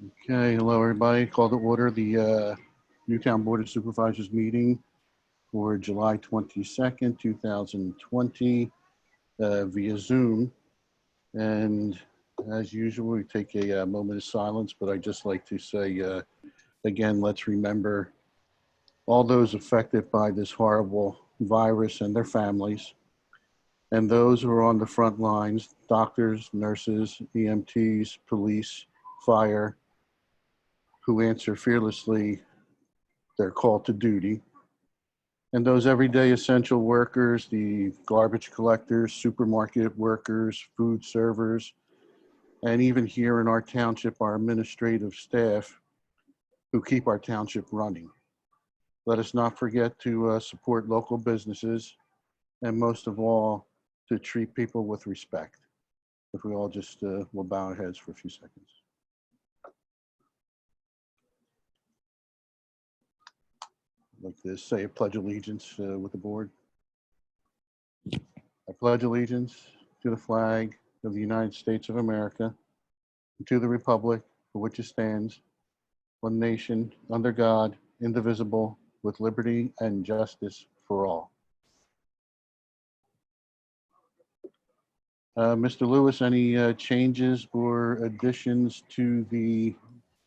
Okay, hello everybody. Call to order the Newtown Board of Supervisors meeting for July 22nd, 2020 via Zoom. And as usual, we take a moment of silence, but I'd just like to say, again, let's remember all those affected by this horrible virus and their families, and those who are on the front lines, doctors, nurses, EMTs, police, fire, who answer fearlessly their call to duty, and those everyday essential workers, the garbage collectors, supermarket workers, food servers, and even here in our township, our administrative staff who keep our township running. Let us not forget to support local businesses, and most of all, to treat people with respect. If we all just will bow our heads for a few seconds. I'd like to say a pledge of allegiance with the board. I pledge allegiance to the flag of the United States of America and to the republic for which it stands, one nation, under God, indivisible, with liberty and justice for all. Mr. Lewis, any changes or additions to the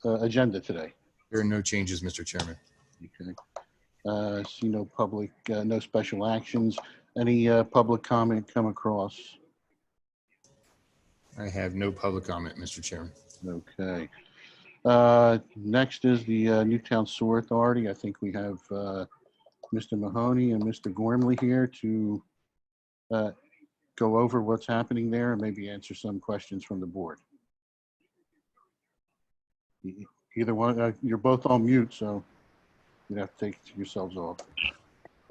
agenda today? There are no changes, Mr. Chairman. Okay. See no public, no special actions. Any public comment come across? I have no public comment, Mr. Chairman. Okay. Next is the Newtown Sewer Authority. I think we have Mr. Mahoney and Mr. Gormley here to go over what's happening there and maybe answer some questions from the board. Either one, you're both on mute, so you'd have to take yourselves off.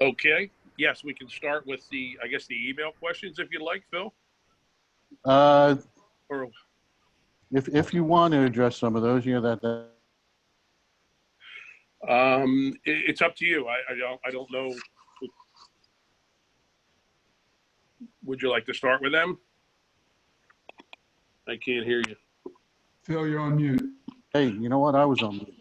Okay. Yes, we can start with the, I guess, the email questions if you like, Phil. Or If you want to address some of those, you know it's up to you. I don't know. Would you like to start with them? I can't hear you. Phil, you're on mute. Hey, you know what? I was on mute.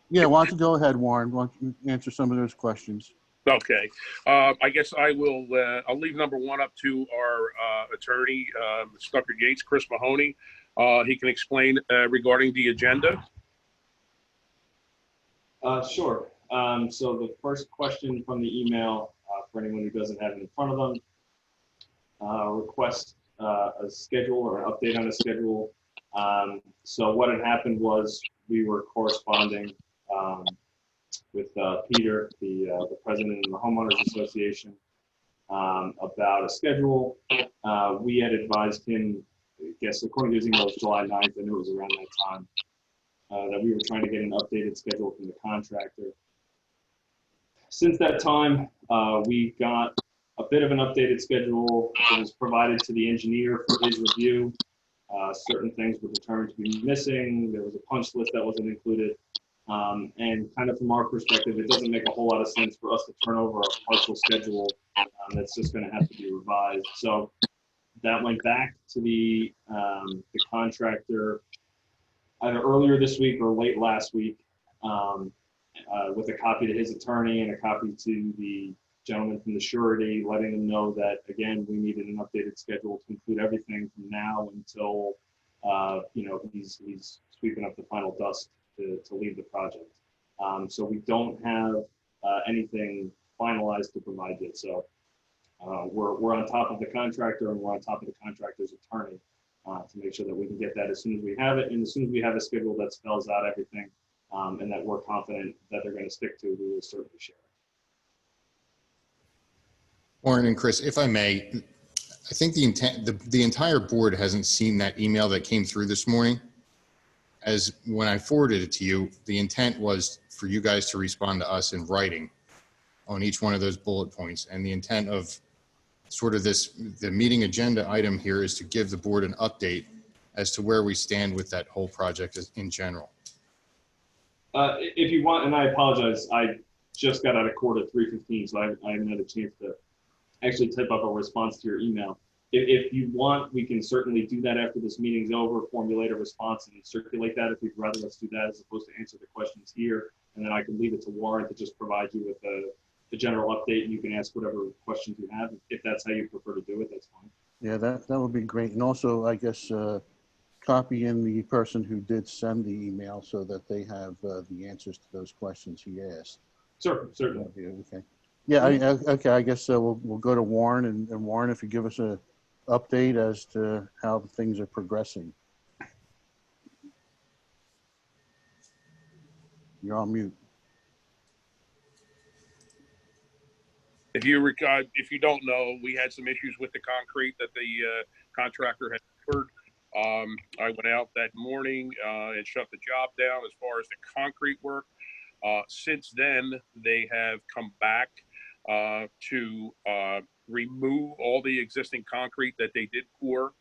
Yeah, why don't you go ahead, Warren? Why don't you answer some of those questions? Okay. I guess I will. I'll leave number one up to our attorney, Stucker Gates, Chris Mahoney. He can explain regarding the agenda. Sure. So the first question from the email, for anyone who doesn't have it in front of them, request a schedule or an update on a schedule. So what had happened was we were corresponding with Peter, the president of the Homeowners Association, about a schedule. We had advised him, I guess according to his email, it was July 9th, I knew it was around that time, that we were trying to get an updated schedule from the contractor. Since that time, we got a bit of an updated schedule that was provided to the engineer for his review. Certain things were determined to be missing. There was a punch list that wasn't included. And kind of from our perspective, it doesn't make a whole lot of sense for us to turn over a partial schedule that's just going to have to be revised. So that went back to the contractor either earlier this week or late last week with a copy to his attorney and a copy to the gentleman from the surety, letting them know that, again, we needed an updated schedule to include everything from now until, he's sweeping up the final dust to leave the project. So we don't have anything finalized to provide yet. So we're on top of the contractor and we're on top of the contractor's attorney to make sure that we can get that as soon as we have it. And as soon as we have a schedule that spells out everything and that we're confident that they're going to stick to, we will certainly share it. Warren and Chris, if I may, I think the entire board hasn't seen that email that came through this morning. As when I forwarded it to you, the intent was for you guys to respond to us in writing on each one of those bullet points. And the intent of sort of the meeting agenda item here is to give the board an update as to where we stand with that whole project in general. If you want, and I apologize, I just got out of court at 3:15, so I haven't had a chance to actually type up a response to your email. If you want, we can certainly do that after this meeting's over, formulate a response and circulate that. If you'd rather, let's do that as opposed to answer the questions here. And then I can leave it to Warren to just provide you with the general update, and you can ask whatever questions you have. If that's how you prefer to do it, that's fine. Yeah, that would be great. And also, I guess, copy in the person who did send the email so that they have the answers to those questions he asked. Certainly. Okay. Yeah, okay, I guess we'll go to Warren, and Warren, if you give us a update as to how things are progressing. You're on mute. If you don't know, we had some issues with the concrete that the contractor had ordered. I went out that morning and shut the job down as far as the concrete work. Since then, they have come back to remove all the existing concrete that they did pour.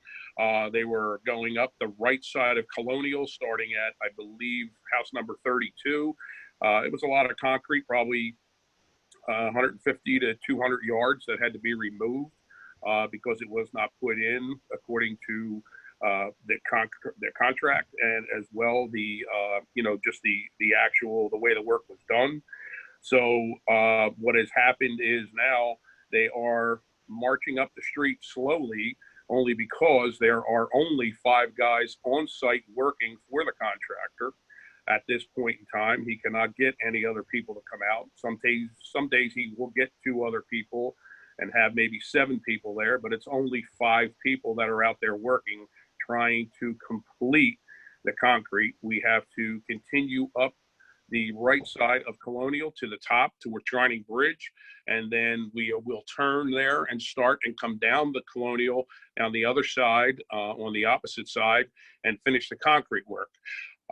They were going up the right side of Colonial, starting at, I believe, house number 32. It was a lot of concrete, probably 150 to 200 yards that had to be removed because it was not put in according to the contract, and as well the just the actual the way the work was done. So what has happened is now they are marching up the street slowly, only because there are only 5 guys on site working for the contractor. At this point in time, he cannot get any other people to come out. Some days he will get 2 other people and have maybe 7 people there, but it's only 5 people that are out there working, trying to complete the concrete. We have to continue up the right side of Colonial to the top to Trining Bridge, and then we will turn there and start and come down the Colonial on the other side, on the opposite side, and finish the concrete work.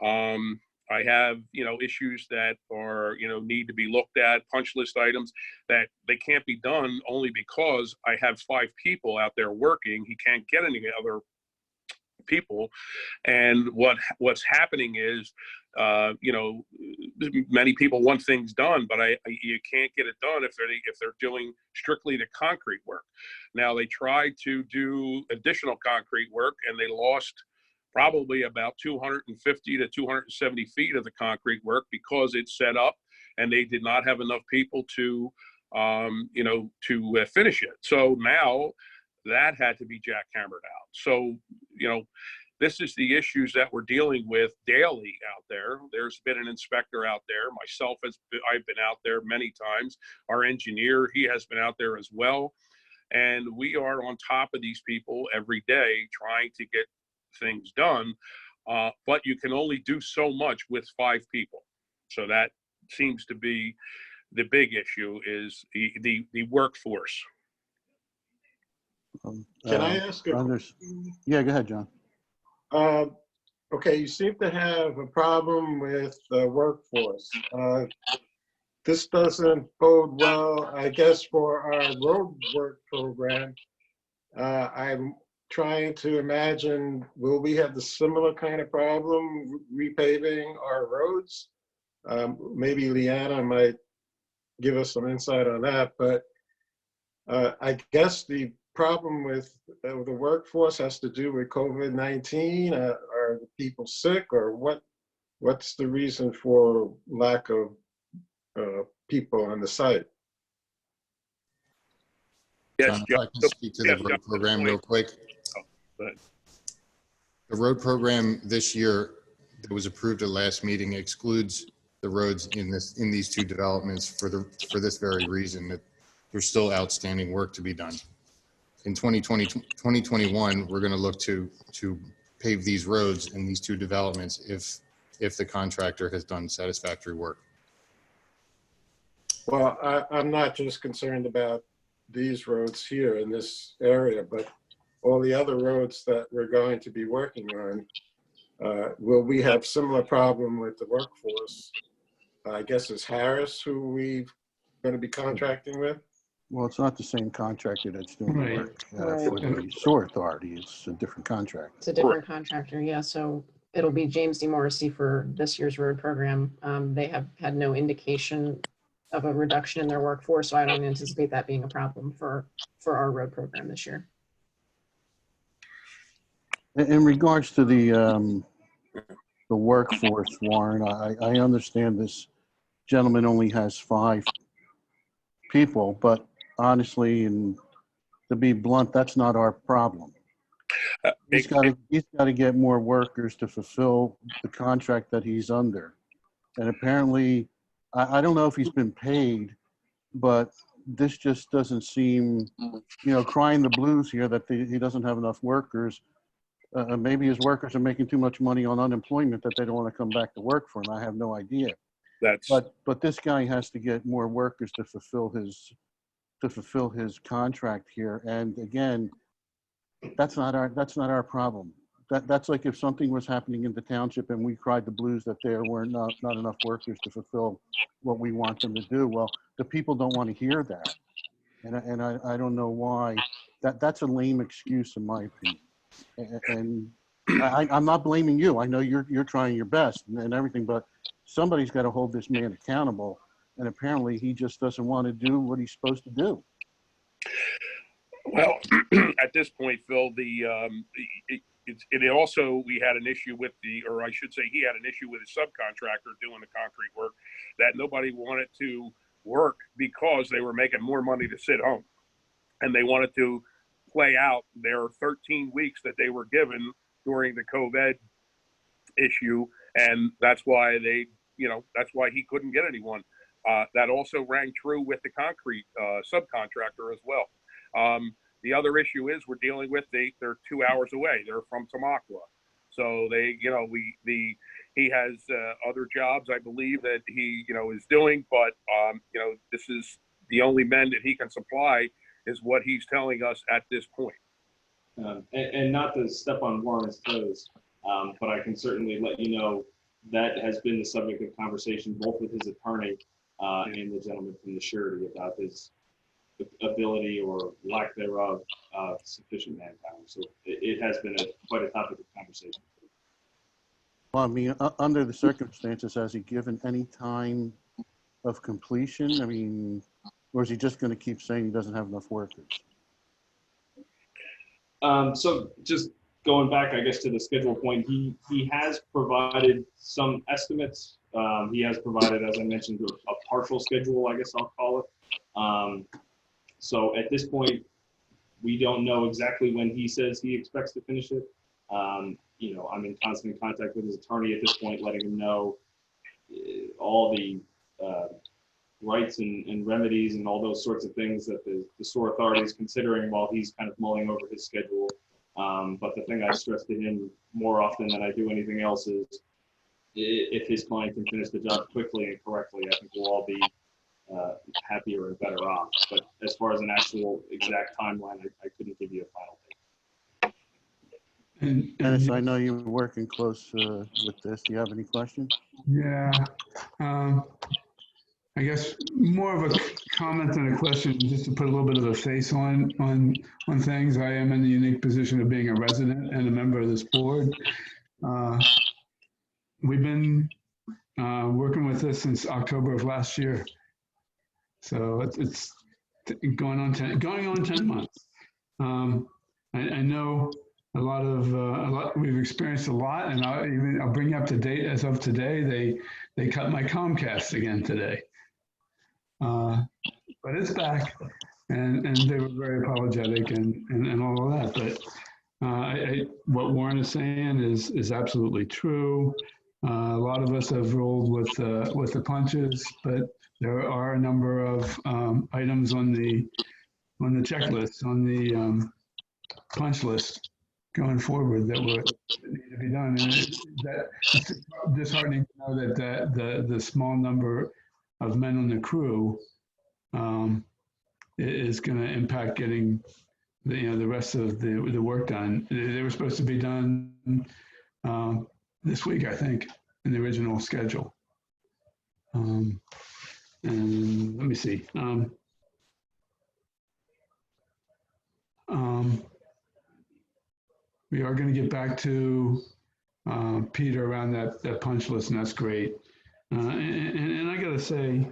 I have, issues that are, need to be looked at, punch list items that they can't be done only because I have 5 people out there working. He can't get any other people. And what's happening is, many people want things done, but you can't get it done if they're doing strictly the concrete work. Now they tried to do additional concrete work, and they lost probably about 250 to 270 feet of the concrete work because it's set up and they did not have enough people to finish it. So now that had to be jackhammered out. So, this is the issues that we're dealing with daily out there. There's been an inspector out there. I've been out there many times. Our engineer, he has been out there as well. And we are on top of these people every day trying to get things done, but you can only do so much with 5 people. So that seems to be the big issue, is the workforce. Can I ask a Yeah, go ahead, John. Okay, you seem to have a problem with the workforce. This doesn't bode well, I guess, for our road work program. I'm trying to imagine, will we have the similar kind of problem repaving our roads? Maybe Leanna might give us some insight on that, but I guess the problem with the workforce has to do with COVID-19. Are the people sick, or what's the reason for lack of people on the site? Yes, John, if I can speak to the road program real quick. Go ahead. The road program this year that was approved at last meeting excludes the roads in these 2 developments for this very reason, that there's still outstanding work to be done. In 2021, we're going to look to pave these roads in these 2 developments if the contractor has done satisfactory work. Well, I'm not just concerned about these roads here in this area, but all the other roads that we're going to be working on. Will we have similar problem with the workforce? I guess it's Harris who we're going to be contracting with. Well, it's not the same contractor that's doing the Right. work for the sewer authority. It's a different contract. It's a different contractor, yeah. So it'll be James D. Morrissey for this year's road program. They have had no indication of a reduction in their workforce, so I don't anticipate that being a problem for our road program this year. In regards to the workforce, Warren, I understand this gentleman only has 5 people, but honestly, and to be blunt, that's not our problem. He's got to get more workers to fulfill the contract that he's under. And apparently, I don't know if he's been paid, but this just doesn't seem, crying the blues here that he doesn't have enough workers. Maybe his workers are making too much money on unemployment that they don't want to come back to work for him. I have no idea. But this guy has to get more workers to fulfill his contract here. And again, that's not our problem. That's like if something was happening in the township and we cried the blues that there were not enough workers to fulfill what we want them to do. Well, the people don't want to hear that. And I don't know why. That's a lame excuse in my opinion. And I'm not blaming you. I know you're trying your best and everything, but somebody's got to hold this man accountable. And apparently he just doesn't want to do what he's supposed to do. Well, at this point, Phil, it also, we had an issue with or I should say he had an issue with his subcontractor doing the concrete work, that nobody wanted to work because they were making more money to sit home. And they wanted to play out their 13 weeks that they were given during the COVID issue. And that's why that's why he couldn't get anyone. That also rang true with the concrete subcontractor as well. The other issue is we're dealing with they're 2 hours away. They're from Tamaqua. So he has other jobs, I believe, that he, is doing, but, this is the only men that he can supply is what he's telling us at this point. And not to step on Warren's toes, but I can certainly let you know that has been the subject of conversation both with his attorney and the gentleman from the surety about his ability or lack thereof of sufficient manpower. So it has been quite a topic of conversation. Well, I mean, under the circumstances, has he given any time of completion? I mean, or is he just going to keep saying he doesn't have enough workers? So just going back, I guess, to the schedule point, he has provided some estimates. He has provided, as I mentioned, a partial schedule, I guess I'll call it. So at this point, we don't know exactly when he says he expects to finish it. I'm in constant contact with his attorney at this point, letting him know all the rights and remedies and all those sorts of things that the SOAR authority is considering while he's kind of mulling over his schedule. But the thing I stress to him more often than I do anything else is if his client can finish the job quickly and correctly, I think we'll all be happier and better off. But as far as an actual exact timeline, I couldn't give you a final date. And Dennis, I know you're working close with this. Do you have any questions? yeah, I guess more of a comment than a question, just to put a little bit of a face on things. I am in the unique position of being a resident and a member of this board. We've been working with this since October of last year. So it's going on 10 months. I know a lot, we've experienced a lot, and I'll bring you up to date. As of today, they cut my Comcast again today. But it's back, and they were very apologetic and all of that. But what Warren is saying is absolutely true. A lot of us have rolled with the punches, but there are a number of items on the checklist, on the punch list going forward that need to be done. And it's disheartening to know that the small number of men on the crew is going to impact getting the rest of the work done. They were supposed to be done this week, I think, in the original schedule. And let me see. We are going to get back to Peter around that punch list, and that's great. And I got to say,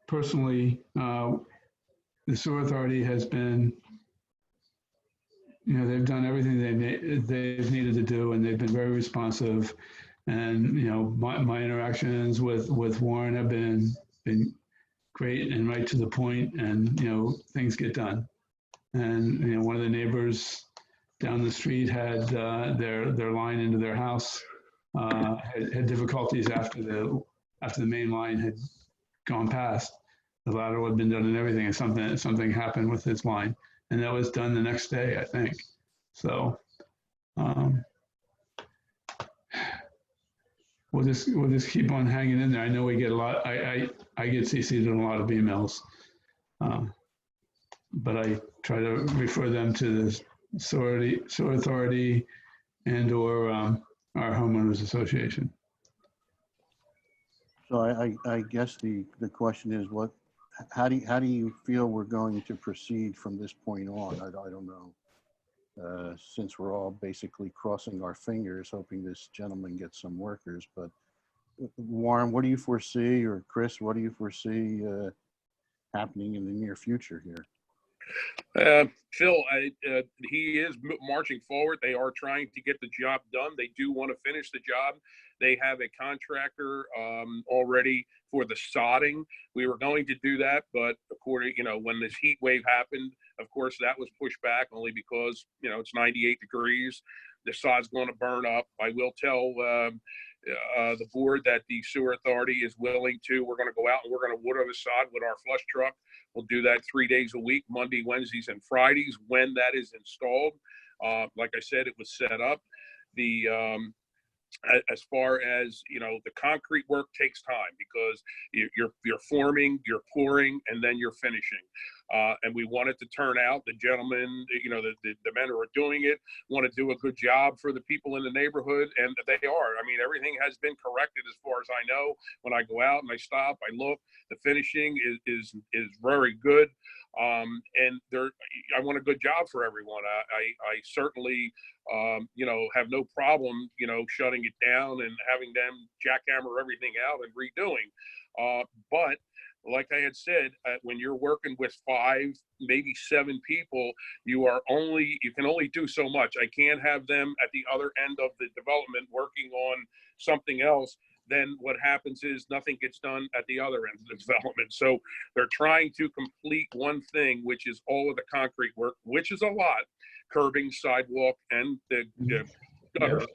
personally, the SOAR authority has been, they've done everything they've needed to do, and they've been very responsive. And, my interactions with Warren have been great and right to the point, and, things get done. And, one of the neighbors down the street had their line into their house, had difficulties after the main line had gone past. The lateral had been done and everything, and something happened with his line, and that was done the next day, I think. So we'll just keep on hanging in there. I know we get a lot. I get CC'd on a lot of emails, but I try to refer them to the sewer authority and or our homeowners association. So I guess the question is how do you feel we're going to proceed from this point on? I don't know. Since we're all basically crossing our fingers, hoping this gentleman gets some workers, but Warren, what do you foresee, or Chris, what do you foresee happening in the near future here? Phil, he is marching forward. They are trying to get the job done. They do want to finish the job. They have a contractor already for the sodding. We were going to do that, but according, when this heat wave happened, of course, that was pushed back only because, it's 98 degrees. The sod's going to burn up. I will tell the board that the sewer authority is willing to. We're going to go out and we're going to water the sod with our flush truck. We'll do that 3 days a week, Monday, Wednesdays, and Fridays when that is installed. Like I said, it was set up. As far as, the concrete work takes time because you're forming, you're pouring, and then you're finishing. And we want it to turn out. The gentlemen, the men who are doing it want to do a good job for the people in the neighborhood, and they are. I mean, everything has been corrected as far as I know. When I go out and I stop, I look, the finishing is very good. And I want a good job for everyone. I certainly, have no problem, shutting it down and having them jackhammer everything out and redoing. But like I had said, when you're working with 5, maybe 7 people, you can only do so much. I can't have them at the other end of the development working on something else. Then what happens is nothing gets done at the other end of the development. So they're trying to complete one thing, which is all of the concrete work, which is a lot, curbing, sidewalk, and the gutter.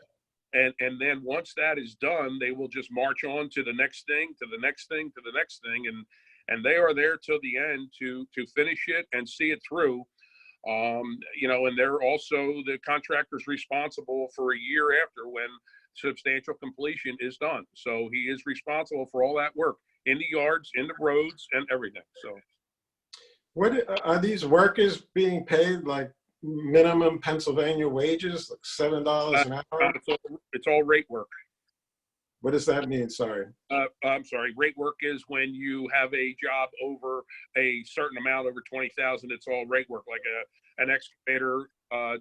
And then once that is done, they will just march on to the next thing, to the next thing, to the next thing. And they are there till the end to finish it and see it through. And they're also the contractor's responsible for a year after when substantial completion is done. So he is responsible for all that work in the yards, in the roads, and everything. So What are these workers being paid, like minimum Pennsylvania wages, like $7 an hour? It's all rate work. What does that mean? Sorry. I'm sorry. Rate work is when you have a job over a certain amount, over 20,000. It's all rate work. Like an excavator,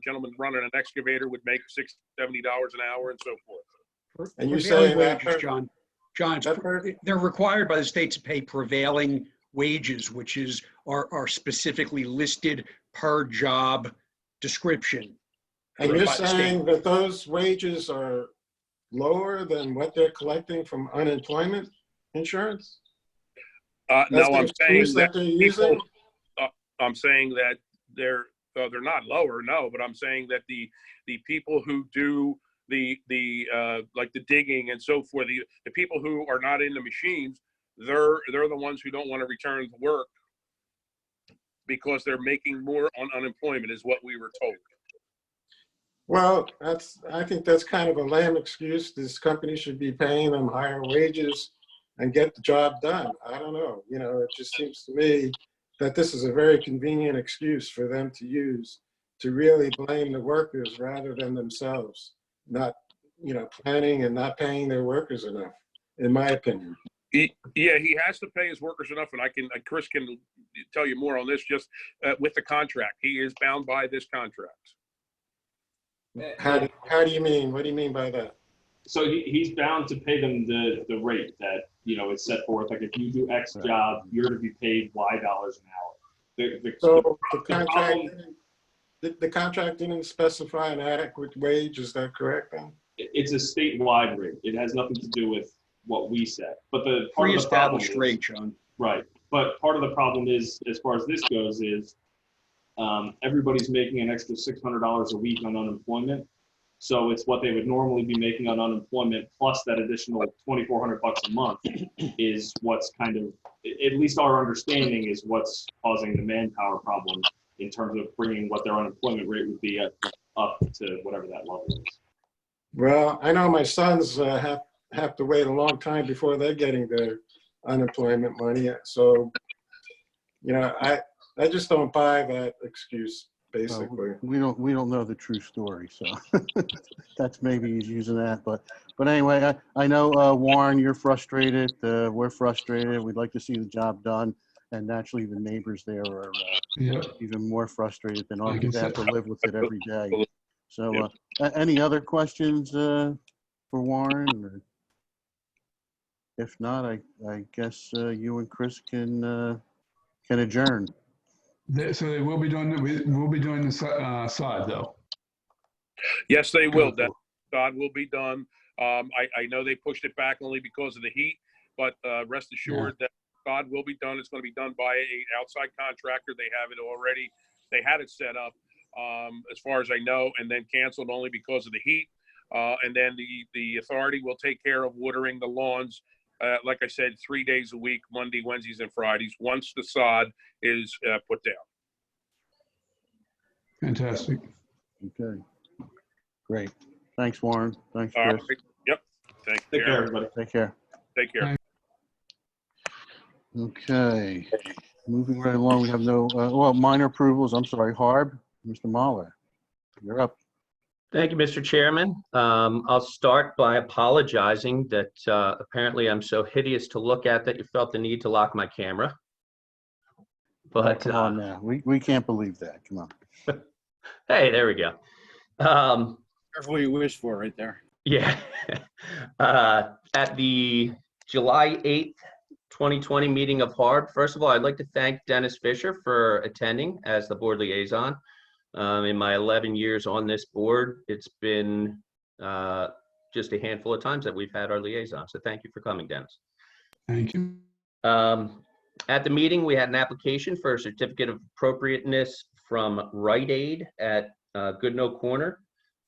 gentleman running an excavator would make $60, $70 an hour, and so forth. And you're saying that, John, they're required by the state to pay prevailing wages, which are specifically listed per job description. And you're saying that those wages are lower than what they're collecting from unemployment insurance? No, I'm saying that they're using? I'm saying that they're not lower, no, but I'm saying that the people who do the like the digging and so forth, the people who are not in the machines, they're the ones who don't want to return to work because they're making more on unemployment, is what we were told. Well, I think that's kind of a lame excuse. This company should be paying them higher wages and get the job done. I don't know. It just seems to me that this is a very convenient excuse for them to use to really blame the workers rather than themselves, not, planning and not paying their workers enough, in my opinion. Yeah, he has to pay his workers enough, and Chris can tell you more on this. Just with the contract, he is bound by this contract. How do you mean? What do you mean by that? So he's bound to pay them the rate that is set forth. Like if you do X job, you're to be paid Y dollars an hour. The the contract didn't specify an adequate wage, is that correct then? It's a statewide rate. It has nothing to do with what we set. But the part of the problem Pre-established is, rate, John. right. But part of the problem is, as far as this goes, is everybody's making an extra $600 a week on unemployment. So it's what they would normally be making on unemployment plus that additional $2,400 a month is what's kind of, at least our understanding is what's causing the manpower problem in terms of bringing what their unemployment rate would be up to whatever that level is. Well, I know my sons have to wait a long time before they're getting their unemployment money. So, I just don't buy that excuse, basically. We don't know the true story, so that's maybe he's using that. But anyway, I know Warren, you're frustrated. We're frustrated. We'd like to see the job done, and naturally, the neighbors there are even more frustrated than us. They have to live with it every day. So, any other questions for Warren? Or if not, I guess you and Chris can adjourn. So they will be doing, we'll be doing the sod though. Yes, they will. That sod will be done. I know they pushed it back only because of the heat, but rest assured that sod will be done. It's going to be done by an outside contractor. They have it already. They had it set up, as far as I know, and then canceled only because of the heat. And then the authority will take care of watering the lawns. Like I said, 3 days a week, Monday, Wednesdays, and Fridays, once the sod is put down. Fantastic. Okay. Great. Thanks, Warren. Thanks, All Chris. right. Yep. Take care, everybody. Take care. Take care. Okay. Moving right along, we have no, minor approvals. I'm sorry, Harb, Mr. Mahler, you're up. Thank you, Mr. Chairman. I'll start by apologizing that apparently I'm so hideous to look at that you felt the need to lock my camera. But Come on now, we can't believe that. Come on. Hey, there we go. Careful what you wish for right there. Yeah. At the July 8th, 2020 meeting of HARB, first of all, I'd like to thank Dennis Fisher for attending as the board liaison. In my 11 years on this board, it's been just a handful of times that we've had our liaison. So thank you for coming, Dennis. Thank you. At the meeting, we had an application for a certificate of appropriateness from Rite Aid at Goodnoe Corner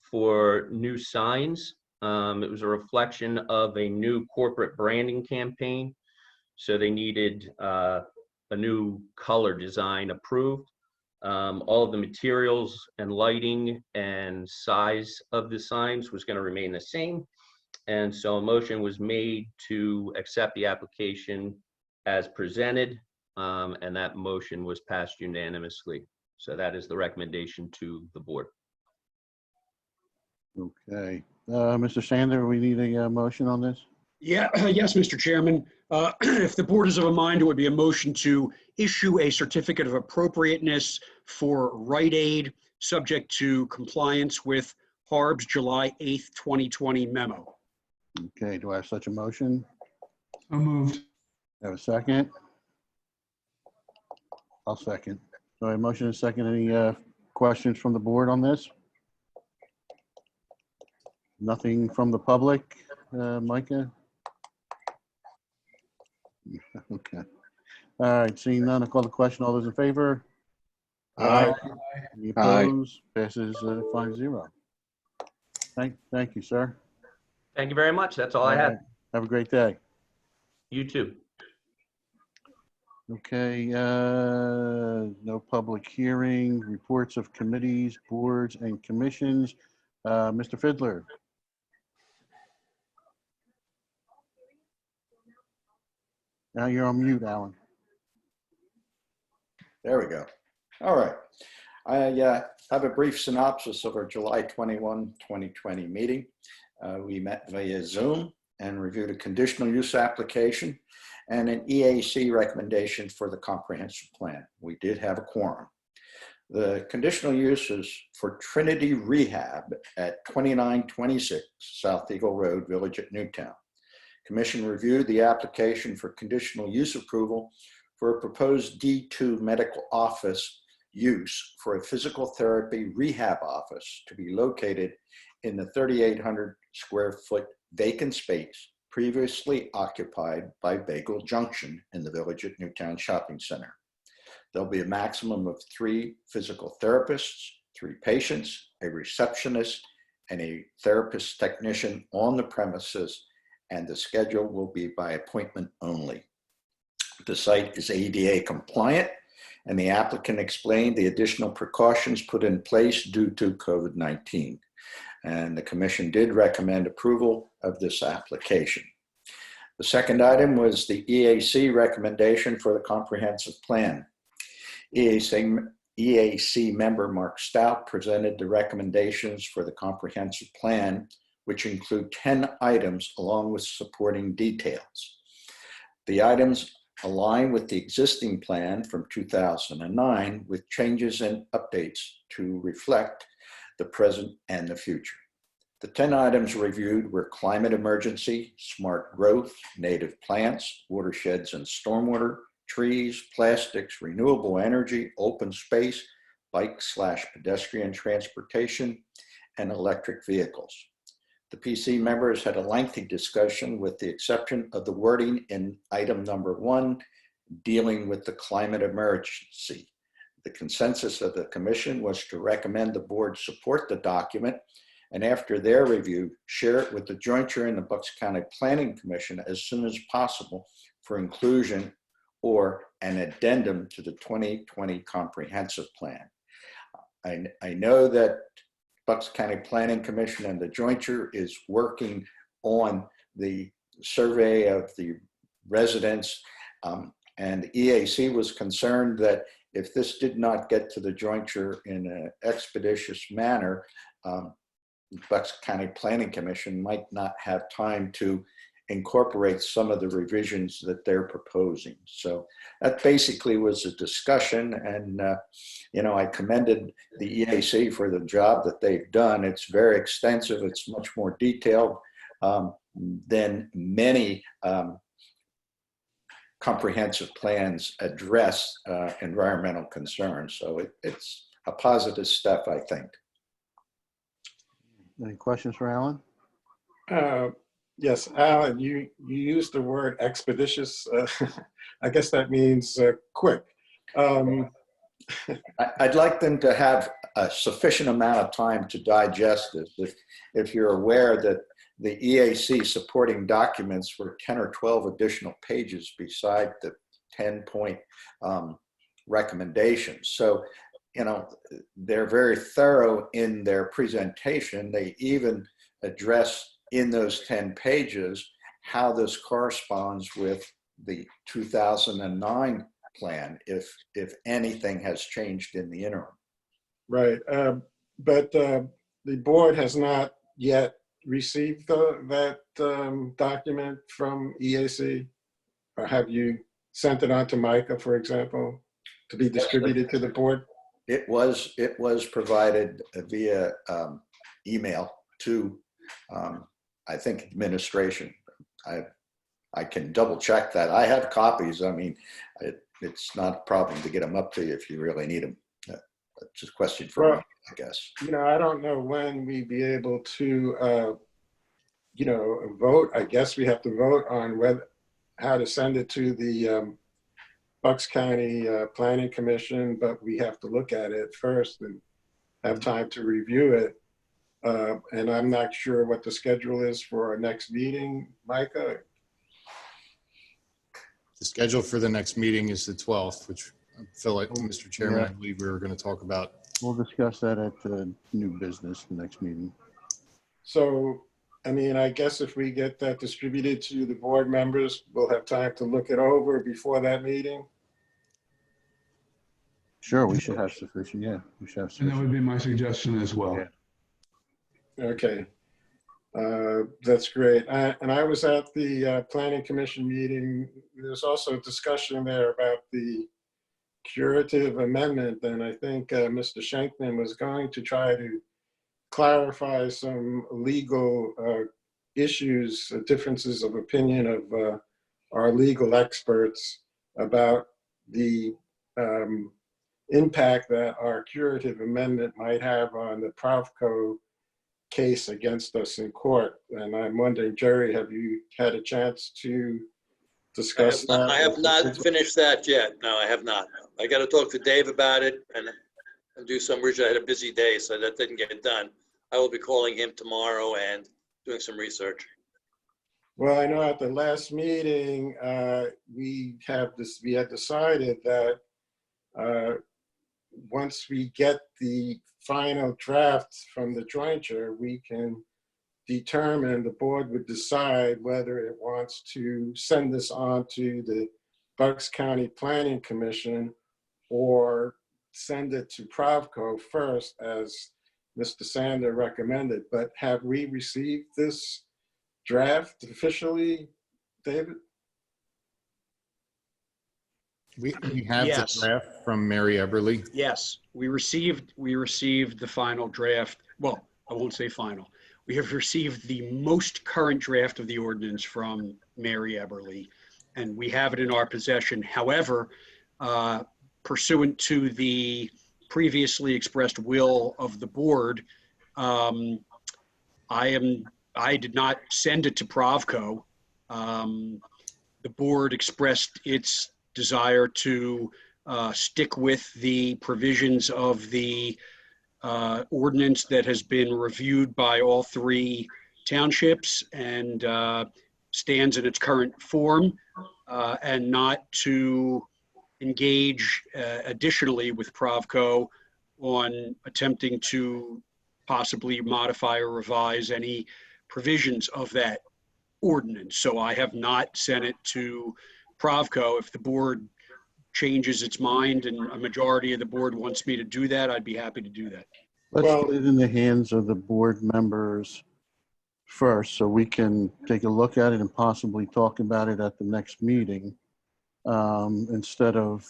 for new signs. It was a reflection of a new corporate branding campaign. So they needed a new color design approved. All of the materials and lighting and size of the signs was going to remain the same. And so a motion was made to accept the application as presented, and that motion was passed unanimously. So that is the recommendation to the board. Okay. Mr. Sander, we need a motion on this? Yeah, yes, Mr. Chairman. If the board is of a mind, it would be a motion to issue a certificate of appropriateness for Rite Aid, subject to compliance with HARB's July 8th, 2020 memo. Okay, do I have such a motion? So moved. Have a second? I'll second. So a motion and second. Any questions from the board on this? Nothing from the public, Micah? Okay. All right, seeing none, I'll call the question. All those in favor? Aye. Any opposed? Passes 5-0. Thank you, sir. Thank you very much. That's all I had. Have a great day. You too. Okay, no public hearing, reports of committees, boards, and commissions. Mr. Fiddler. Now you're on mute, Alan. There we go. All right. I have a brief synopsis of our July 21, 2020 meeting. We met via Zoom and reviewed a conditional use application and an EAC recommendation for the comprehensive plan. We did have a quorum. The conditional use is for Trinity Rehab at 2926 South Eagle Road, Village at Newtown. Commission reviewed the application for conditional use approval for a proposed D2 medical office use for a physical therapy rehab office to be located in the 3,800 square foot vacant space previously occupied by Bagel Junction in the Village at Newtown Shopping Center. There'll be a maximum of 3 physical therapists, 3 patients, a receptionist, and a therapist technician on the premises, and the schedule will be by appointment only. The site is ADA compliant, and the applicant explained the additional precautions put in place due to COVID-19. And the commission did recommend approval of this application. The second item was the EAC recommendation for the comprehensive plan. EAC member Mark Stout presented the recommendations for the comprehensive plan, which include 10 items along with supporting details. The items align with the existing plan from 2009 with changes and updates to reflect the present and the future. The 10 items reviewed were climate emergency, smart growth, native plants, watersheds and stormwater, trees, plastics, renewable energy, open space, bike/pedestrian transportation, and electric vehicles. The PC members had a lengthy discussion with the exception of the wording in item number 1, dealing with the climate emergency. The consensus of the commission was to recommend the board support the document, and after their review, share it with the jointure and the Bucks County Planning Commission as soon as possible for inclusion or an addendum to the 2020 comprehensive plan. I know that Bucks County Planning Commission and the jointure is working on the survey of the residents, and EAC was concerned that if this did not get to the jointure in an expeditious manner, Bucks County Planning Commission might not have time to incorporate some of the revisions that they're proposing. So that basically was a discussion, and I commended the EAC for the job that they've done. It's very extensive. It's much more detailed than many comprehensive plans address environmental concerns. So it's a positive step, I think. Any questions for Alan? Yes, Alan, you used the word expeditious. I guess that means quick. I'd like them to have a sufficient amount of time to digest it. If you're aware that the EAC supporting documents were 10 or 12 additional pages beside the 10-point recommendations. So, they're very thorough in their presentation. They even address in those 10 pages how this corresponds with the 2009 plan, if anything has changed in the interim. Right, but the board has not yet received that document from EAC? Or have you sent it on to Micah, for example, to be distributed to the board? It was provided via email to, I think, administration. I can double check that. I have copies. I mean, it's not a problem to get them up to you if you really need them. It's just a question for me, I guess. I don't know when we'd be able to, vote. I guess we have to vote on how to send it to the Bucks County Planning Commission, but we have to look at it first and have time to review it. And I'm not sure what the schedule is for our next meeting, Micah. The schedule for the next meeting is the 12th, which I feel like, Mr. Chairman, I believe we were going to talk about. We'll discuss that at new business, the next meeting. So, I guess if we get that distributed to the board members, we'll have time to look it over before that meeting. Sure, we should have sufficient, yeah. We should have And that sufficient. would be my suggestion as well. Yeah. Okay, that's great. And I was at the Planning Commission meeting. There's also a discussion there about the curative amendment, and I think Mr. Schenkman was going to try to clarify some legal issues, differences of opinion of our legal experts about the impact that our curative amendment might have on the Provco case against us in court. And I'm wondering, Jerry, have you had a chance to discuss that? I have not finished that yet. No, I have not. I got to talk to Dave about it and do some research. I had a busy day, so that didn't get done. I will be calling him tomorrow and doing some research. Well, I know at the last meeting, we had decided that once we get the final draft from the jointure, we can determine, the board would decide whether it wants to send this on to the Bucks County Planning Commission or send it to Provco first, as Mr. Sander recommended. But have we received this draft officially, David? We have Yes. the draft from Mary Eberly. Yes, we received the final draft. Well, I won't say final. We have received the most current draft of the ordinance from Mary Eberly, and we have it in our possession. However, pursuant to the previously expressed will of the board, I did not send it to Provco. The board expressed its desire to stick with the provisions of the ordinance that has been reviewed by all three townships and stands in its current form, and not to engage additionally with Provco on attempting to possibly modify or revise any provisions of that ordinance. So I have not sent it to Provco. If the board changes its mind and a majority of the board wants me to do that, I'd be happy to do that. Let's Well- put it in the hands of the board members first, so we can take a look at it and possibly talk about it at the next meeting, instead of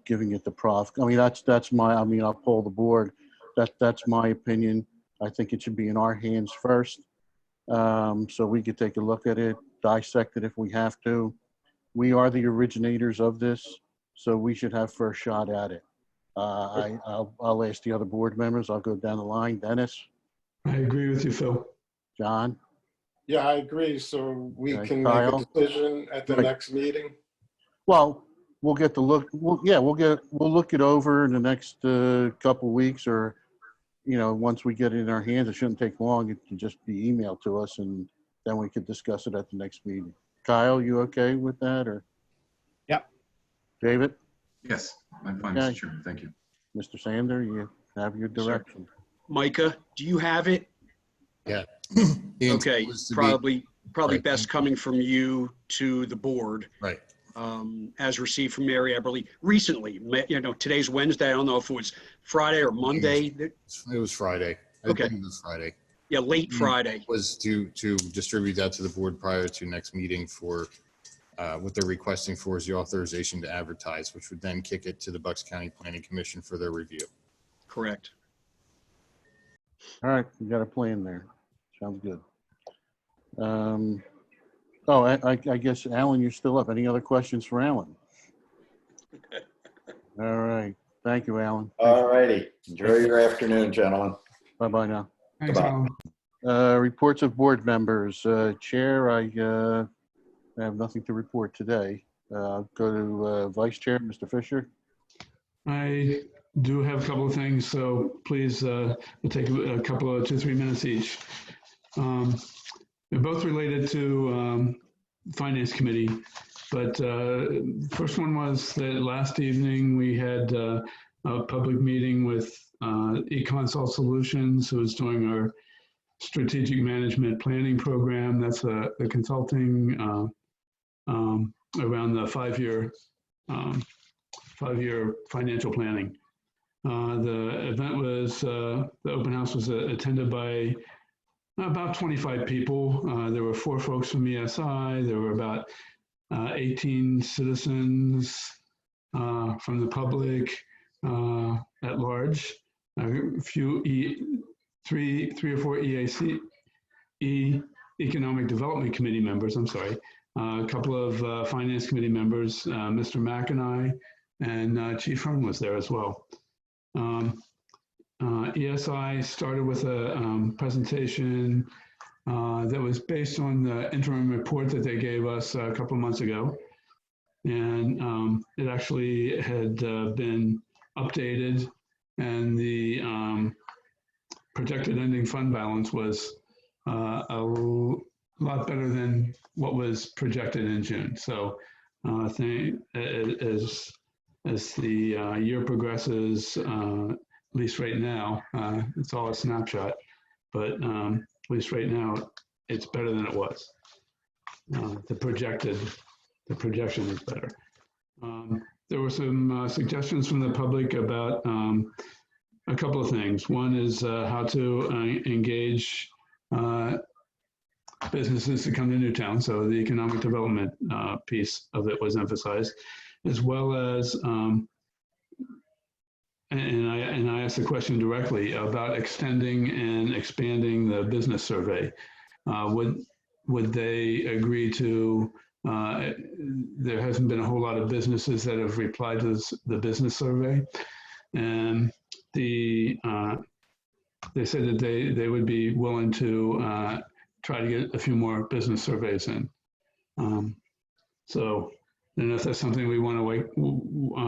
giving it to Provco. I mean, that's my, I mean, I'll poll the board. That's my opinion. I think it should be in our hands first, so we could take a look at it, dissect it if we have to. We are the originators of this, so we should have first shot at it. I'll ask the other board members. I'll go down the line. Dennis? I agree with you, Phil. John? Yeah, I agree. So we Okay, can Kyle? make a decision at the Right. next meeting. Well, we'll get the look. We'll look it over in the next couple weeks, or, once we get it in our hands. It shouldn't take long. It can just be emailed to us, and then we could discuss it at the next meeting. Kyle, you okay with that, or? Yep. David? Yes, I'm fine, Okay. Mr. Chairman. Thank you. Mr. Sander, you have your direction. Micah, do you have it? Yeah. The intent Okay, was to be- probably Right. best coming from you to the board, Right. as received from Mary Eberly recently. Today's Wednesday. I don't know if it was Friday or Monday. It was Friday. I Okay. think it was Friday. Yeah, late Friday. Was to distribute that to the board prior to next meeting for, what they're requesting for is the authorization to advertise, which would then kick it to the Bucks County Planning Commission for their review. Correct. All right, we got a plan there. Sounds good. I guess, Alan, you're still up. Any other questions for Alan? All right. Thank you, Alan. All righty. Enjoy your afternoon, gentlemen. Bye-bye now. Thanks, Goodbye. Alan. Reports of board members. Chair, I have nothing to report today. Go to Vice Chair, Mr. Fisher. I do have a couple of things, so please, we'll take a couple of 2-3 minutes each. They're both related to Finance Committee, but first one was that last evening we had a public meeting with eConsult Solutions, who is doing our strategic management planning program. That's the consulting around the five-year financial planning. The event was, the open house was attended by about 25 people. There were 4 folks from ESI. There were about 18 citizens from the public at large. A few, 3 or 4 EAC, Economic Development Committee members, I'm sorry. A couple of Finance Committee members, Mr. Mack and I, and Chief Hearn was there as well. ESI started with a presentation that was based on the interim report that they gave us a couple of months ago. And it actually had been updated, and the projected ending fund balance was a lot better than what was projected in June. So I think as the year progresses, at least right now, it's all a snapshot, but at least right now, it's better than it was. The projection is better. There were some suggestions from the public about a couple of things. One is how to engage businesses to come to Newtown. So the economic development piece of it was emphasized, as well as, and I asked the question directly about extending and expanding the business survey. Would they agree to, there hasn't been a whole lot of businesses that have replied to the business survey. And they said that they would be willing to try to get a few more business surveys in. So I don't know if that's something we want to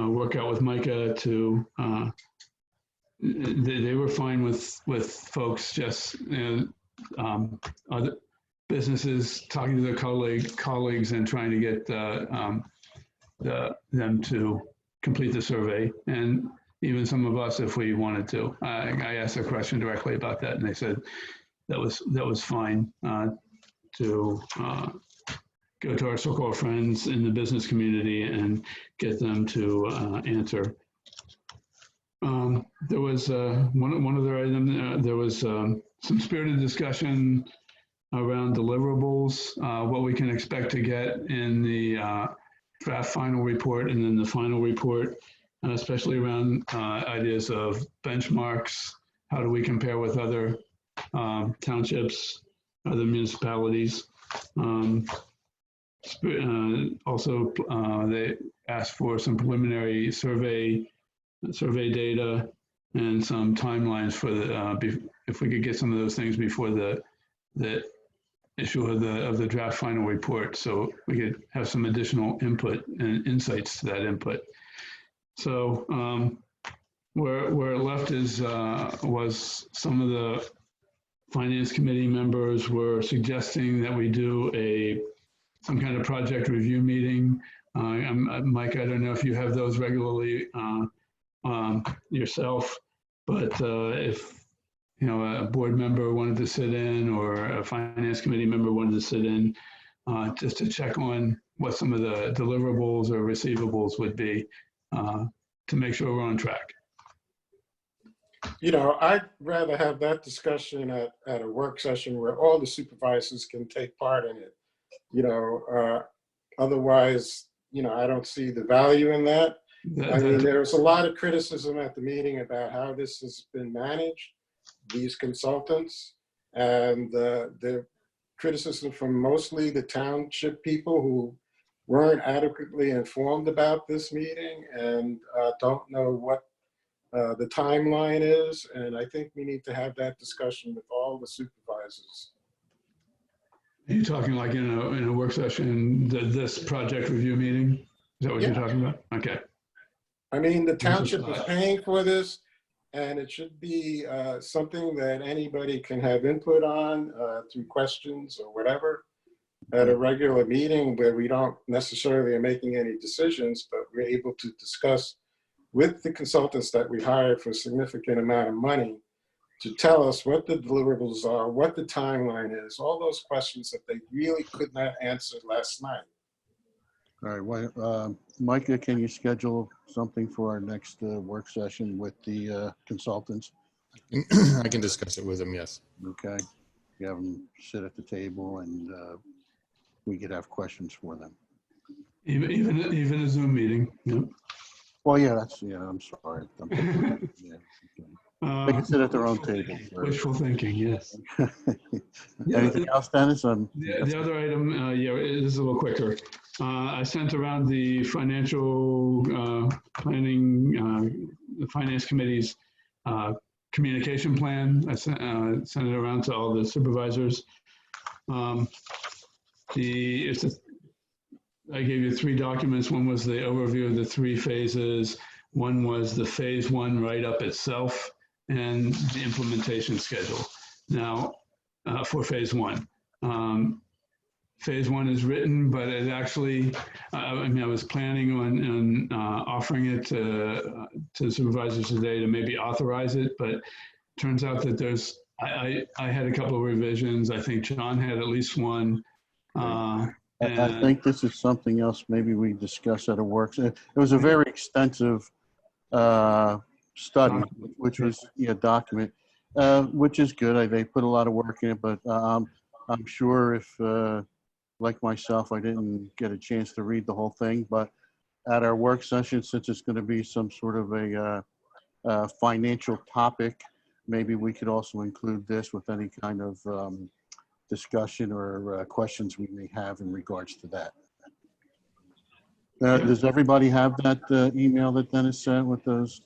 work out with Micah to, they were fine with folks just, other businesses talking to their colleagues and trying to get them to complete the survey, and even some of us if we wanted to. I asked a question directly about that, and they said that was fine to go to our circle of friends in the business community and get them to answer. There was one other item. There was some spirited discussion around deliverables, what we can expect to get in the draft final report and then the final report, especially around ideas of benchmarks. How do we compare with other townships, other municipalities? Also, they asked for some preliminary survey data and some timelines for the, if we could get some of those things before the issue of the draft final report, so we could have some additional input and insights to that input. So where it left is was some of the finance committee members were suggesting that we do some kind of project review meeting. Mike, I don't know if you have those regularly yourself, but if a board member wanted to sit in or a finance committee member wanted to sit in just to check on what some of the deliverables or receivables would be to make sure we're on track. I'd rather have that discussion at a work session where all the supervisors can take part in it. Otherwise, I don't see the value in that. I mean, there was a lot of criticism at the meeting about how this has been managed, these consultants, and the criticism from mostly the township people who weren't adequately informed about this meeting and don't know what the timeline is. And I think we need to have that discussion with all the supervisors. Are you talking like in a work session, this project review meeting? Is that what you're talking about? Okay. I mean, the township is paying for this, and it should be something that anybody can have input on through questions or whatever at a regular meeting where we don't necessarily are making any decisions, but we're able to discuss with the consultants that we hired for a significant amount of money to tell us what the deliverables are, what the timeline is, all those questions that they really could not answer last night. All right, well, Micah, can you schedule something for our next work session with the consultants? I can discuss it with them, yes. Okay, you have them sit at the table and we could have questions for them. Even a Zoom meeting. Yep. Well, yeah, I'm sorry. Yeah, okay. They can sit at their own table. Wishful thinking, yes. Anything else, Dennis? The other item, yeah, it is a little quicker. I sent around the financial planning, the finance committee's communication plan. I sent it around to all the supervisors. I gave you 3 documents. One was the overview of the 3 phases. One was the phase 1 write-up itself and the implementation schedule. Now, for phase 1. Phase 1 is written, but it actually, I mean, I was planning on offering it to supervisors today to maybe authorize it, but turns out that I had a couple of revisions. I think John had at least one. I think this is something else maybe we discuss at a work. It was a very extensive study, which was document, which is good. They put a lot of work in it, but I'm sure if, like myself, I didn't get a chance to read the whole thing, but at our work session, since it's going to be some sort of a financial topic, maybe we could also include this with any kind of discussion or questions we may have in regards to that. Does everybody have that email that Dennis sent with those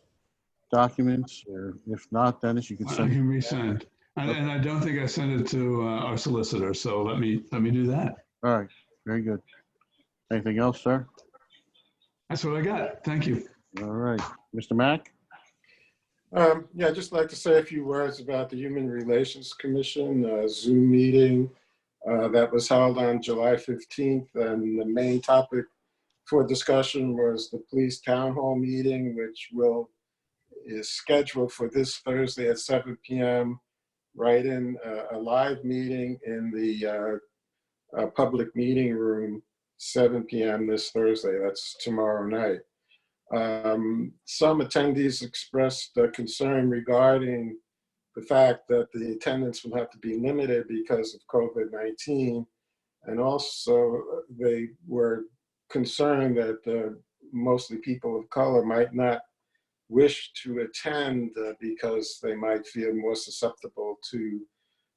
documents? Or if not, Dennis, you can send it. I can resend. And I don't think I sent it to our solicitor, so let me do that. All right, very good. Anything else, sir? That's what I got. Thank you. All right, Mr. Mack? Yeah, I'd just like to say a few words about the Human Relations Commission Zoom meeting that was held on July 15th. And the main topic for discussion was the police town hall meeting, which is scheduled for this Thursday at 7 p.m. right in a live meeting in the public meeting room, 7 p.m. this Thursday. That's tomorrow night. Some attendees expressed concern regarding the fact that the attendance will have to be limited because of COVID-19. And also they were concerned that mostly people of color might not wish to attend because they might feel more susceptible to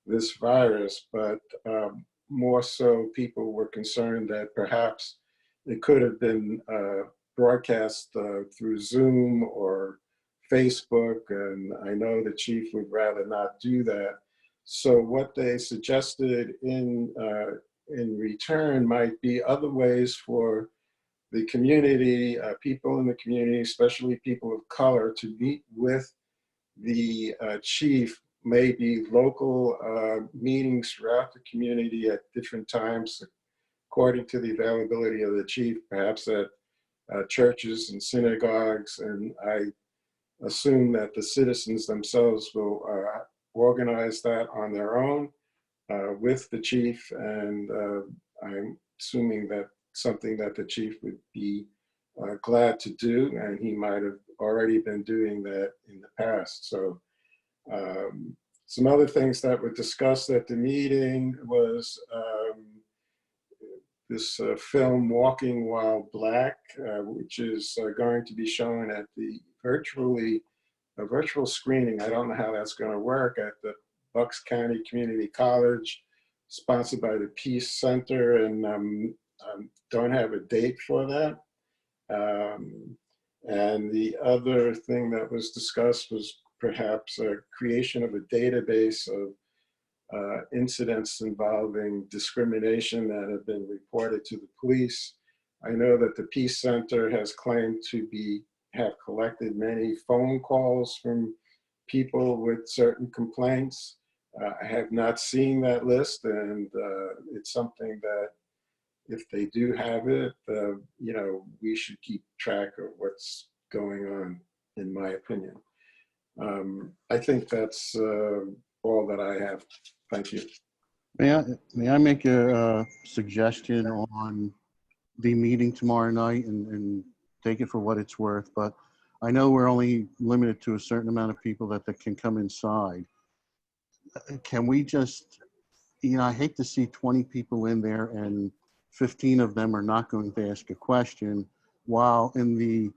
this virus. But more so, people were concerned that perhaps it could have been broadcast through Zoom or Facebook, and I know the chief would rather not do that. So what they suggested in return might be other ways for the community, people in the community, especially people of color, to meet with the chief, maybe local meetings throughout the community at different times, according to the availability of the chief, perhaps at churches and synagogues. And I assume that the citizens themselves will organize that on their own with the chief. And I'm assuming that something that the chief would be glad to do, and he might have already been doing that in the past. So some other things that were discussed at the meeting was this film Walking While Black, which is going to be shown at the virtual screening. I don't know how that's going to work, at the Bucks County Community College, sponsored by the Peace Center, and don't have a date for that. And the other thing that was discussed was perhaps a creation of a database of incidents involving discrimination that have been reported to the police. I know that the Peace Center has claimed to have collected many phone calls from people with certain complaints. I have not seen that list, and it's something that if they do have it, we should keep track of what's going on, in my opinion. I think that's all that I have. Thank you. May I make a suggestion on the meeting tomorrow night, and take it for what it's worth? But I know we're only limited to a certain amount of people that can come inside. Can we just, I hate to see 20 people in there and 15 of them are not going to ask a question, while in the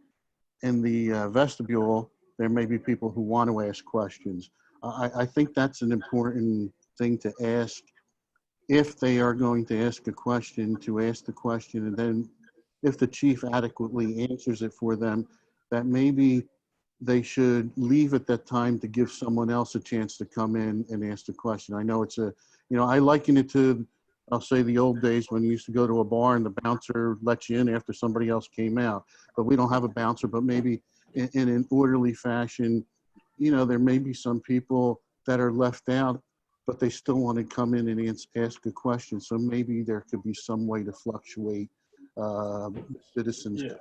vestibule there may be people who want to ask questions. I think that's an important thing to ask. If they are going to ask a question, to ask the question, and then if the chief adequately answers it for them, that maybe they should leave at that time to give someone else a chance to come in and ask the question. I know it's a, you know, I liken it to, I'll say the old days when you used to go to a bar and the bouncer let you in after somebody else came out. But we don't have a bouncer, but maybe in an orderly fashion, you know, there may be some people that are left out, but they still want to come in and ask a question. So maybe there could be some way to fluctuate citizens. Yeah.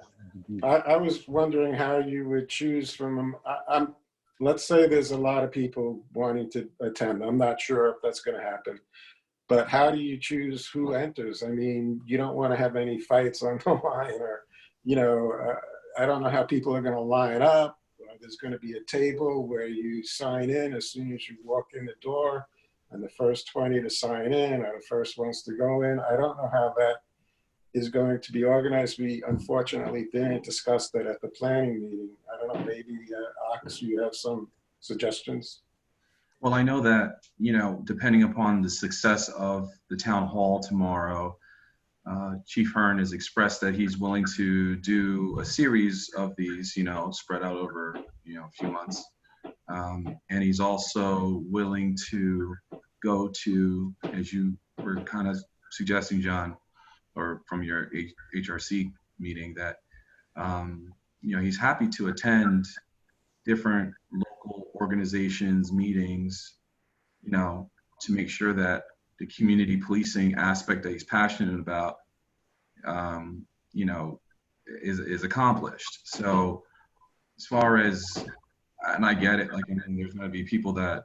I was wondering how you would choose from them. Let's say there's a lot of people wanting to attend. I'm not sure if that's going to happen. But how do you choose who enters? I mean, you don't want to have any fights on the line, or, you know, I don't know how people are going to line up. There's going to be a table where you sign in as soon as you walk in the door, and the first 20 to sign in are the first ones to go in. I don't know how that is going to be organized. We unfortunately didn't discuss that at the planning meeting. I don't know, maybe Ox, you have some suggestions? Well, I know that, you know, depending upon the success of the town hall tomorrow, Chief Hearn has expressed that he's willing to do a series of these, you know, spread out over, you know, a few months. And he's also willing to go to, as you were kind of suggesting, John, or from your HRC meeting, that, you know, he's happy to attend different local organizations, meetings, you know, to make sure that the community policing aspect that he's passionate about, you know, is accomplished. So as far as, and I get it, like, and then there's going to be people that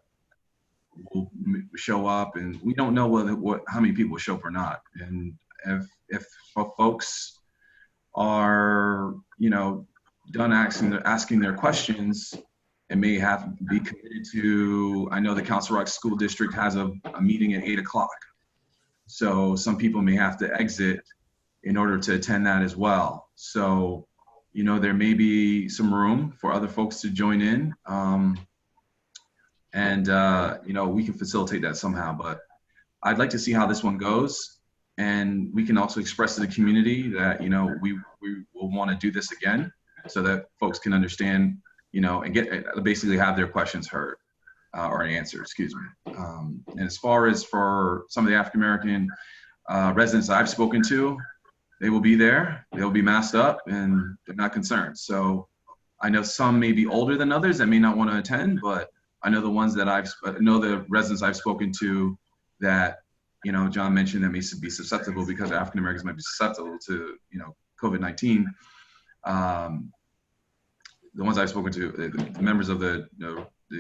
will show up, and we don't know how many people will show up or not. And if folks are, you know, done asking their questions, and may have to be committed to, I know the Council Rock School District has a meeting at 8 o'clock. So some people may have to exit in order to attend that as well. So, you know, there may be some room for other folks to join in. You know, we can facilitate that somehow, but I'd like to see how this one goes. And we can also express to the community that, you know, we will want to do this again so that folks can understand, you know, and basically have their questions heard or answered, excuse me. And as far as for some of the African-American residents I've spoken to, they will be there, they'll be masked up, and they're not concerned. So I know some may be older than others that may not want to attend, but I know the ones that I know the residents I've spoken to that, you know, John mentioned that may be susceptible because African-Americans might be susceptible to, you know, COVID-19. The ones I've spoken to, the members of the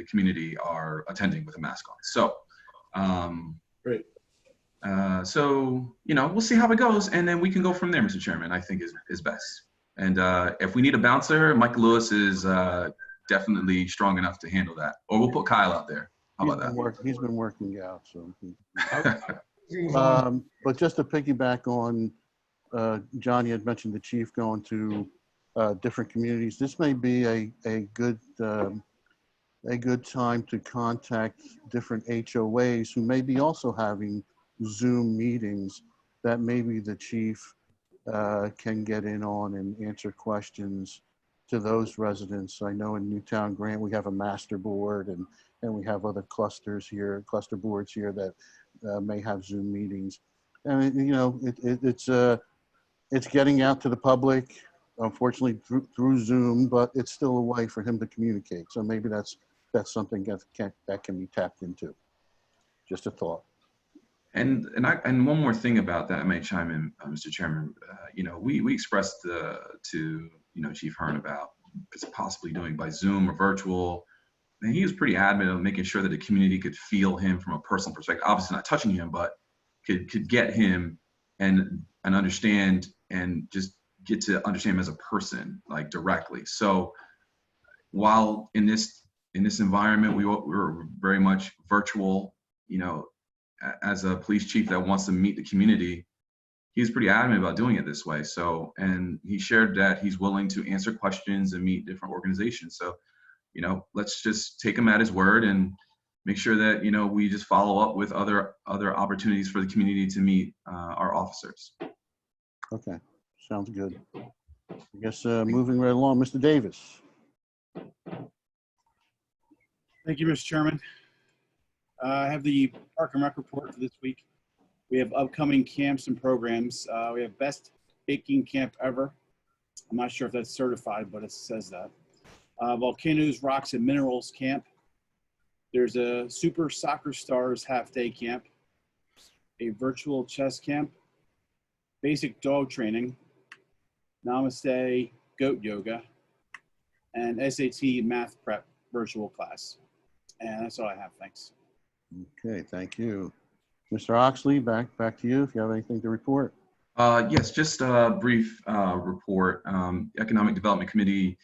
community are attending with a mask on. So, Great. So, you know, we'll see how it goes, and then we can go from there, Mr. Chairman, I think is best. And if we need a bouncer, Michael Lewis is definitely strong enough to handle that. Or we'll put Kyle out there. How about that? He's been working out, so. But just to piggyback on, John, you had mentioned the chief going to different communities. This may be a good time to contact different HOAs who may be also having Zoom meetings that maybe the chief can get in on and answer questions to those residents. I know in Newtown Grant we have a master board, and we have other cluster boards here that may have Zoom meetings. And you know, it's getting out to the public, unfortunately through Zoom, but it's still a way for him to communicate. So maybe that's something that can be tapped into. Just a thought. And one more thing about that, I may chime in, Mr. Chairman. You know, we expressed to, you know, Chief Hearn about possibly doing by Zoom or virtual, and he was pretty adamant of making sure that the community could feel him from a personal perspective. Obviously not touching him, but could get him and understand, and just get to understand him as a person, like directly. So while in this environment, we were very much virtual, you know, as a police chief that wants to meet the community, he was pretty adamant about doing it this way. So, and he shared that he's willing to answer questions and meet different organizations. So let's just take him at his word and make sure that, we just follow up with other opportunities for the community to meet our officers. Okay, sounds good. I guess moving right along, Mr. Davis. Thank you, Mr. Chairman. I have the Park and Rec report for this week. We have upcoming camps and programs. We have Best Baking Camp Ever. I'm not sure if that's certified, but it says that. Volcanoes, Rocks, and Minerals Camp. There's a Super Soccer Stars half-day camp, a virtual chess camp, basic dog training, Namaste Goat Yoga, and SAT Math Prep virtual class. And that's all I have. Thanks. Okay, thank you. Mr. Oxley, back to you if you have anything to report. Yes, just a brief report. Economic Development Committee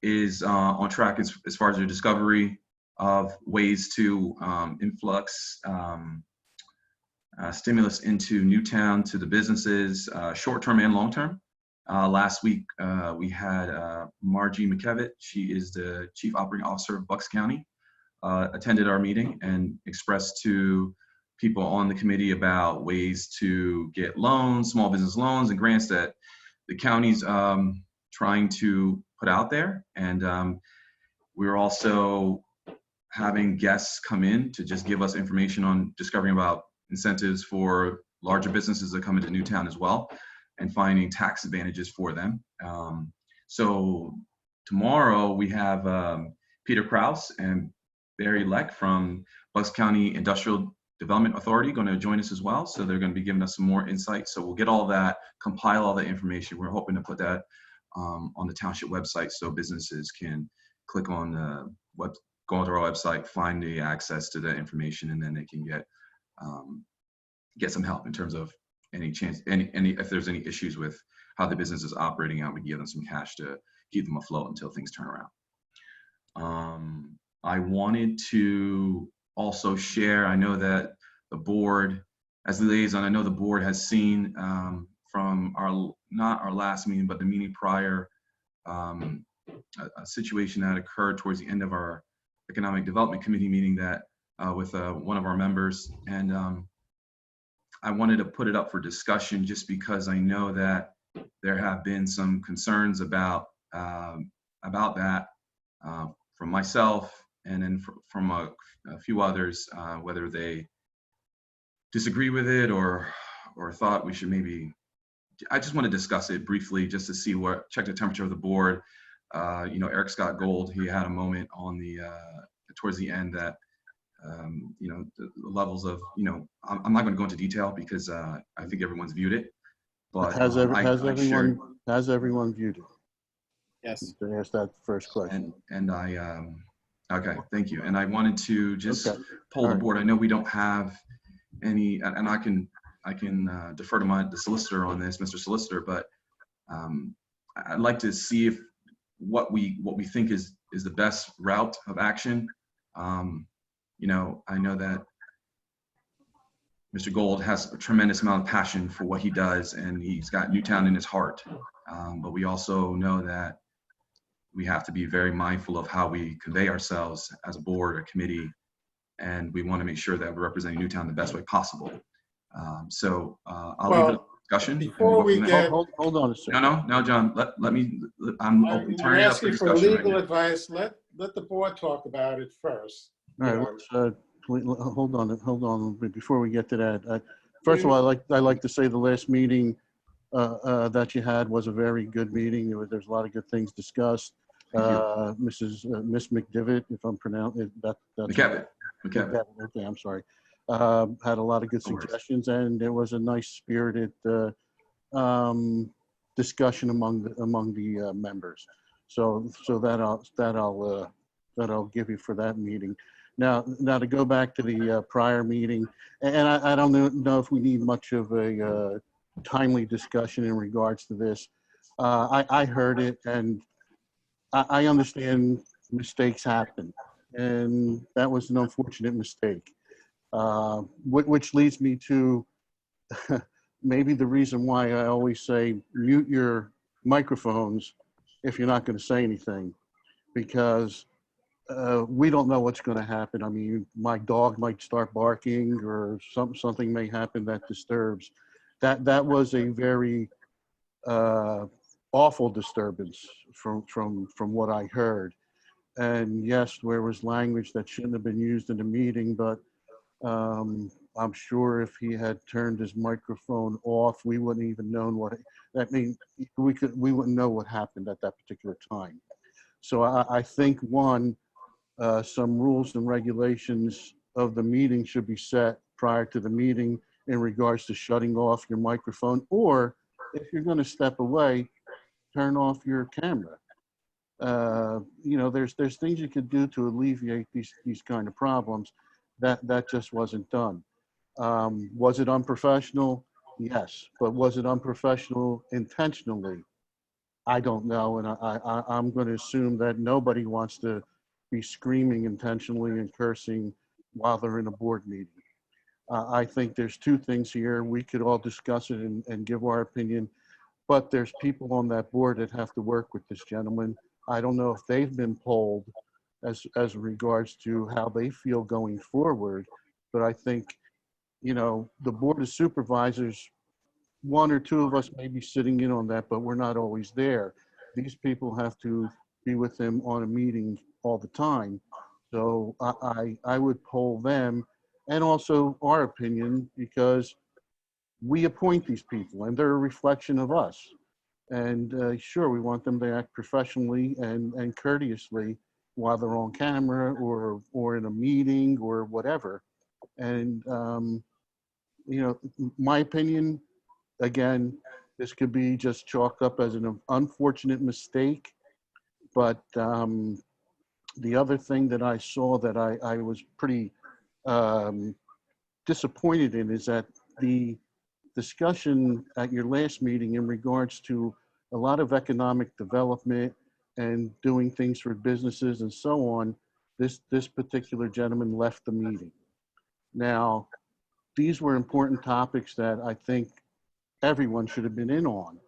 is on track as far as their discovery of ways to influx stimulus into Newtown, to the businesses, short-term and long-term. Last week, we had Margie McKevitt. She is the Chief Operating Officer of Bucks County, attended our meeting and expressed to people on the committee about ways to get loans, small business loans and grants that the county's trying to put out there. And we're also having guests come in to just give us information on discovering about incentives for larger businesses that come into Newtown as well, and finding tax advantages for them. So tomorrow we have Peter Kraus and Barry Leck from Bucks County Industrial Development Authority going to join us as well. So they're going to be giving us some more insight. So we'll get all that, compile all the information. We're hoping to put that on the township website so businesses can click on the go onto our website, find the access to the information, and then they can get some help in terms of if there's any issues with how the business is operating out. We can give them some cash to keep them afloat until things turn around. I wanted to also share, I know that the board, as the liaison, I know the board has seen from not our last meeting, but the meeting prior, a situation that occurred towards the end of our Economic Development Committee meeting that with one of our members. And I wanted to put it up for discussion just because I know that there have been some concerns about that from myself and then from a few others, whether they disagree with it or thought we should maybe. I just want to discuss it briefly just to see check the temperature of the board. Eric Scott Gold, he had a moment on towards the end that the levels of, I'm not going to go into detail because I think everyone's viewed it. But has everyone viewed it? Yes. To ask that first question. And okay, thank you. And I wanted to just poll the board. I know we don't have any, and I can defer to the solicitor on this, Mr. Solicitor, but I'd like to see if what we think is the best route of action. I know that Mr. Gold has a tremendous amount of passion for what he does, and he's got Newtown in his heart. But we also know that we have to be very mindful of how we convey ourselves as a board or committee, and we want to make sure that we're representing Newtown the best way possible. So I'll leave it to discussion. Before we get, hold on a second. No, John. Let me. I'm you're asking for legal advice. Let the board talk about it first. All right, let's hold on before we get to that. First of all, I like to say the last meeting that you had was a very good meeting. There's a lot of good things discussed. Miss McDivitt, if I'm pronouncing that. McKevitt. Okay, I'm sorry. Had a lot of good suggestions, and there was a nice spirited discussion among the members. So that I'll give you for that meeting. Now to go back to the prior meeting, and I don't know if we need much of a timely discussion in regards to this. I heard it, and I understand mistakes happen, and that was an unfortunate mistake, which leads me to maybe the reason why I always say mute your microphones if you're not going to say anything, because we don't know what's going to happen. I mean, my dog might start barking, or something may happen that disturbs. That was a very awful disturbance from what I heard. And yes, there was language that shouldn't have been used in the meeting, but I'm sure if he had turned his microphone off, we wouldn't even known what that means. We wouldn't know what happened at that particular time. So I think some rules and regulations of the meeting should be set prior to the meeting in regards to shutting off your microphone, or if you're going to step away, turn off your camera. You know, there's things you could do to alleviate these kind of problems. That just wasn't done. Was it unprofessional? Yes, but was it unprofessional intentionally? I don't know, and I'm going to assume that nobody wants to be screaming intentionally and cursing while they're in a board meeting. I think there's two things here. We could all discuss it and give our opinion, but there's people on that board that have to work with this gentleman. I don't know if they've been polled as regards to how they feel going forward, but I think, you know, the Board of Supervisors, one or two of us may be sitting in on that, but we're not always there. These people have to be with him on a meeting all the time. So I would poll them, and also our opinion, because we appoint these people and they're a reflection of us. And sure, we want them to act professionally and courteously while they're on camera or in a meeting or whatever. And, you know, my opinion, again, this could be just chalked up as an unfortunate mistake. But the other thing that I saw that I was pretty disappointed in is that the discussion at your last meeting in regards to a lot of economic development and doing things for businesses and so on, this particular gentleman left the meeting. Now, these were important topics that I think everyone should have been in on.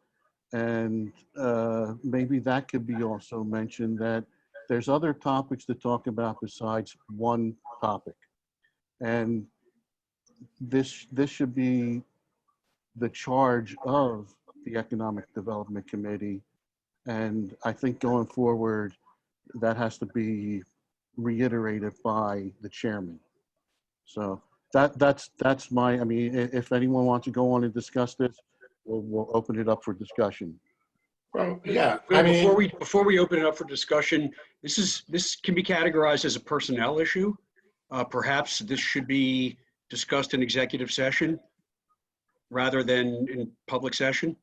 And maybe that could be also mentioned, that there's other topics to talk about besides one topic. And this should be the charge of the Economic Development Committee. And I think going forward, that has to be reiterated by the chairman. So that's my, I mean, if anyone wants to go on and discuss this, we'll open it up for discussion. Well, yeah, Bill, I mean, before we open it up for discussion, this can be categorized as a personnel issue. Perhaps this should be discussed in executive session rather than in public session.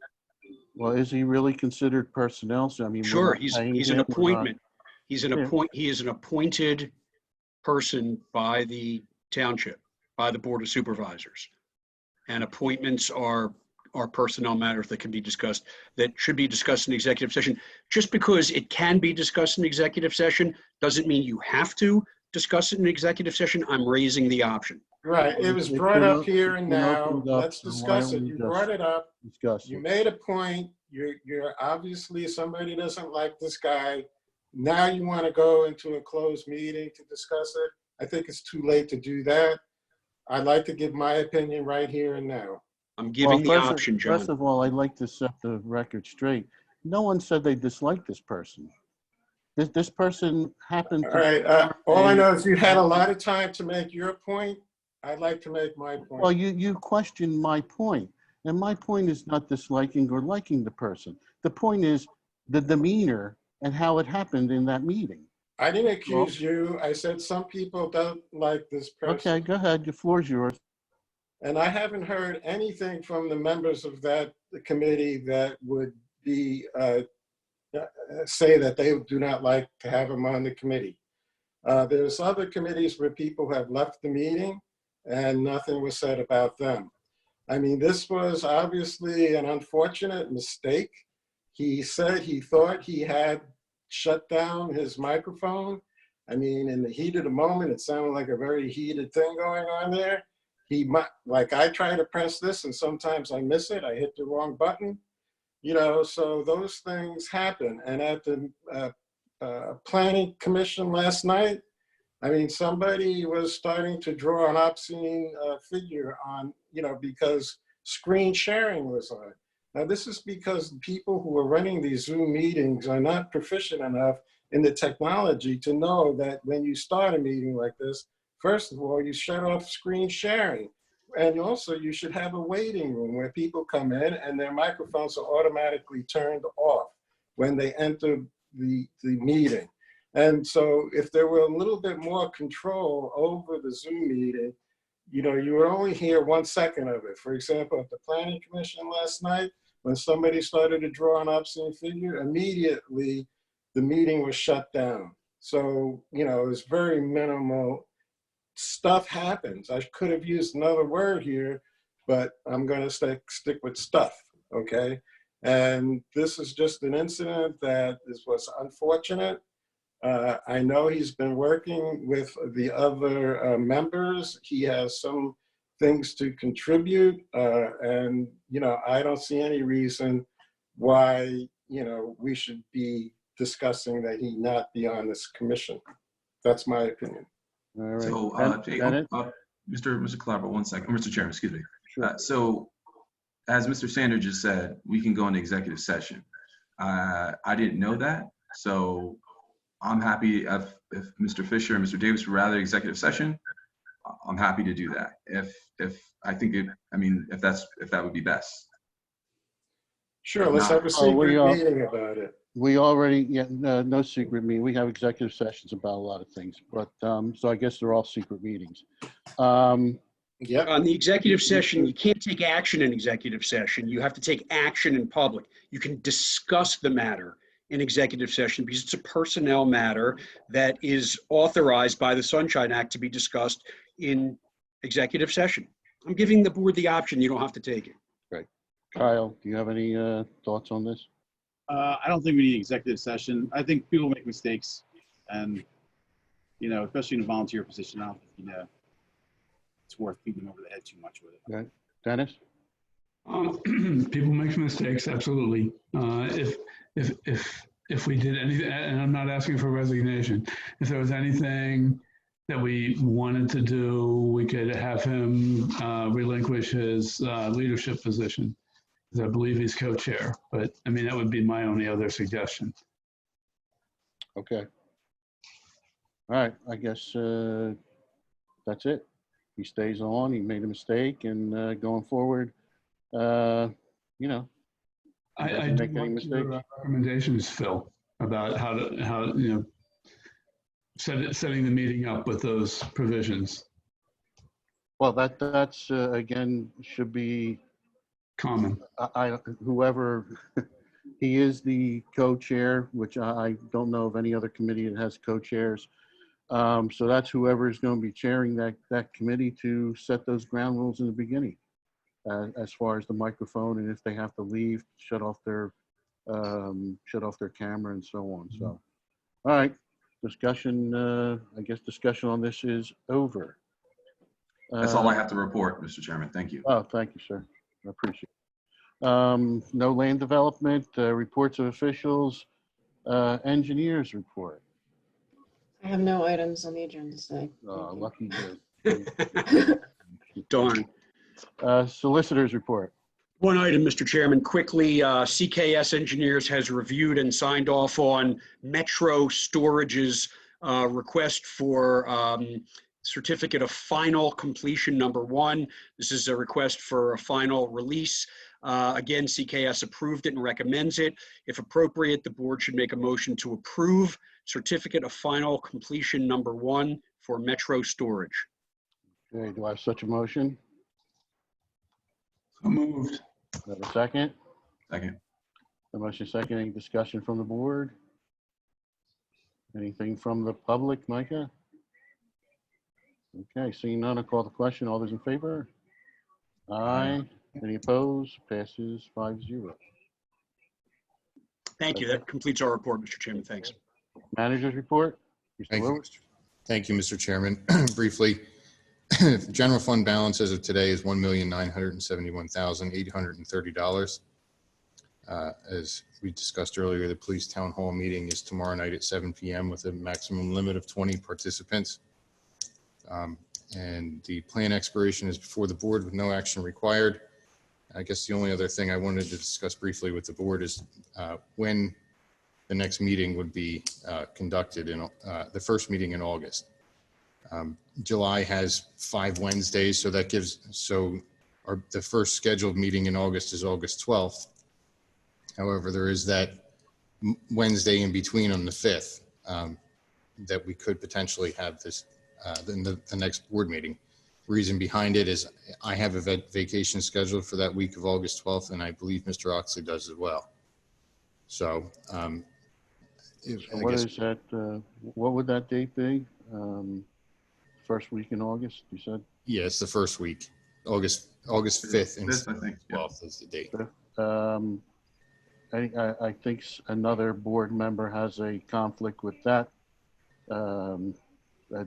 Well, is he really considered personnel? So I mean, Sure, he's an appointment. He is an appointed person by the township, by the Board of Supervisors. And appointments are personnel matters that can be discussed, that should be discussed in executive session. Just because it can be discussed in executive session doesn't mean you have to discuss it in executive session. I'm raising the option. right, it was brought up here and now. Let's discuss it. You brought it up. You made a point. You're obviously, somebody doesn't like this guy. Now you want to go into a closed meeting to discuss it. I think it's too late to do that. I'd like to give my opinion right here and now. I'm giving the option, John. First of all, I'd like to set the record straight. No one said they disliked this person. This person happened to... All right, all I know is you had a lot of time to make your point. I'd like to make my point. Well, you questioned my point. And my point is not disliking or liking the person. The point is the demeanor and how it happened in that meeting. I didn't accuse you. I said some people don't like this person. Okay, go ahead. The floor is yours. And I haven't heard anything from the members of that committee that would be say that they do not like to have him on the committee. There's other committees where people have left the meeting and nothing was said about them. I mean, this was obviously an unfortunate mistake. He said he thought he had shut down his microphone. I mean, in the heat of the moment, it sounded like a very heated thing going on there. He might, like I try to press this and sometimes I miss it. I hit the wrong button, you know, so those things happen. And at the planning commission last night, I mean, somebody was starting to draw an obscene figure on, because screen sharing was on. Now, this is because people who are running these Zoom meetings are not proficient enough in the technology to know that when you start a meeting like this, first of all, you shut off screen sharing. And also, you should have a waiting room where people come in and their microphones are automatically turned off when they enter the meeting. And so if there were a little bit more control over the Zoom meeting, you would only hear 1 second of it. For example, at the Planning Commission last night, when somebody started to draw an obscene figure, immediately the meeting was shut down. So, it was very minimal. Stuff happens. I could have used another word here, but I'm going to stick with stuff, okay? And this is just an incident that was unfortunate. I know he's been working with the other members. He has some things to contribute, and I don't see any reason why we should be discussing that he not be on this commission. That's my opinion. All right. So, Jay, Mr. Calabro, 1 second. Mr. Chairman, excuse me. Sure. So, as Mr. Sanders just said, we can go into executive session. I didn't know that, so I'm happy if Mr. Fisher and Mr. Davis would rather executive session. I'm happy to do that. If that would be best. Sure, let's have a secret meeting about it. We already, no secret meeting. We have executive sessions about a lot of things, but so I guess they're all secret meetings. Yeah. On the executive session, you can't take action in executive session. You have to take action in public. You can discuss the matter in executive session because it's a personnel matter that is authorized by the Sunshine Act to be discussed in executive session. I'm giving the board the option. You don't have to take it. Right. Kyle, do you have any thoughts on this? I don't think we need executive session. I think people make mistakes, and especially in a volunteer position, I don't think it's worth beating them over the head too much with it. Right. Dennis? People make mistakes, absolutely. If we did anything, and I'm not asking for resignation, if there was anything that we wanted to do, we could have him relinquish his leadership position, because I believe he's co-chair. But I mean, that would be my only other suggestion. Okay. All right. I guess that's it. He stays on. He made a mistake, and going forward, I doesn't make any want mistakes. your recommendations, Phil, about how setting the meeting up with those provisions. Well, that's again should be Common. Whoever he is the co-chair, which I don't know of any other committee that has co-chairs. So that's whoever is going to be chairing that committee to set those ground rules in the beginning, as far as the microphone, and if they have to leave, shut off their camera and so on. So, all right, discussion. I guess discussion on this is over. That's all I have to report, Mr. Chairman. Thank you. Oh, thank you, sir. I appreciate it. No land development, reports of officials, engineers report. I have no items on the agenda today. Lucky you. Darn. Solicitors report. One item, Mr. Chairman, quickly, CKS Engineers has reviewed and signed off on Metro Storage's request for certificate of final completion #1. This is a request for a final release. Again, CKS approved it and recommends it. If appropriate, the board should make a motion to approve certificate of final completion #1 for Metro Storage. Okay, do I have such a motion? So moved. Do I have a second? Second. A motion second. Any discussion from the board? Anything from the public, Micah? Okay, seeing none, I'll call the question. All those in favor? Aye. Any opposed? Passes 5-0. Thank you. That completes our report, Mr. Chairman. Thanks. Managers report? Thank you, Mr. Chairman. Briefly, general fund balance as of today is $1,971,830. As we discussed earlier, the police town hall meeting is tomorrow night at 7 p.m. with a maximum limit of 20 participants. And the plan expiration is before the board with no action required. I guess the only other thing I wanted to discuss briefly with the board is when the next meeting would be conducted in the first meeting in August. July has 5 Wednesdays, so that gives, the first scheduled meeting in August is August 12th. However, there is that Wednesday in between on the 5th that we could potentially have this in the next board meeting. Reason behind it is I have a vacation scheduled for that week of August 12th, and I believe Mr. Oxley does as well. So, what is that? What would that date be? First week in August, you said? Yeah, it's the first week, August 5th and 5th, I think. Yeah. 12th is the date. I think another board member has a conflict with that.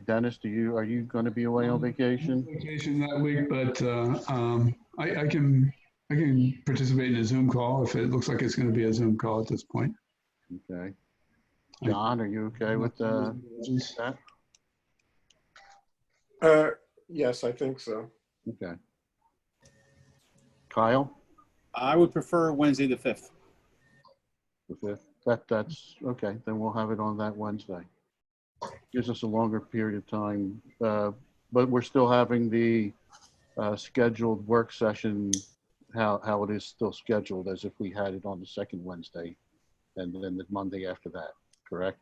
Dennis, are you going to be away on vacation? Vacation that week, but I can participate in a Zoom call if it looks like it's going to be a Zoom call at this point. Okay. John, are you okay with that? Yes, I think so. Okay. Kyle? I would prefer Wednesday the 5th. The 5th? That's okay. Then we'll have it on that Wednesday. Gives us a longer period of time, but we're still having the scheduled work session, how it is still scheduled as if we had it on the second Wednesday and then the Monday after that, correct?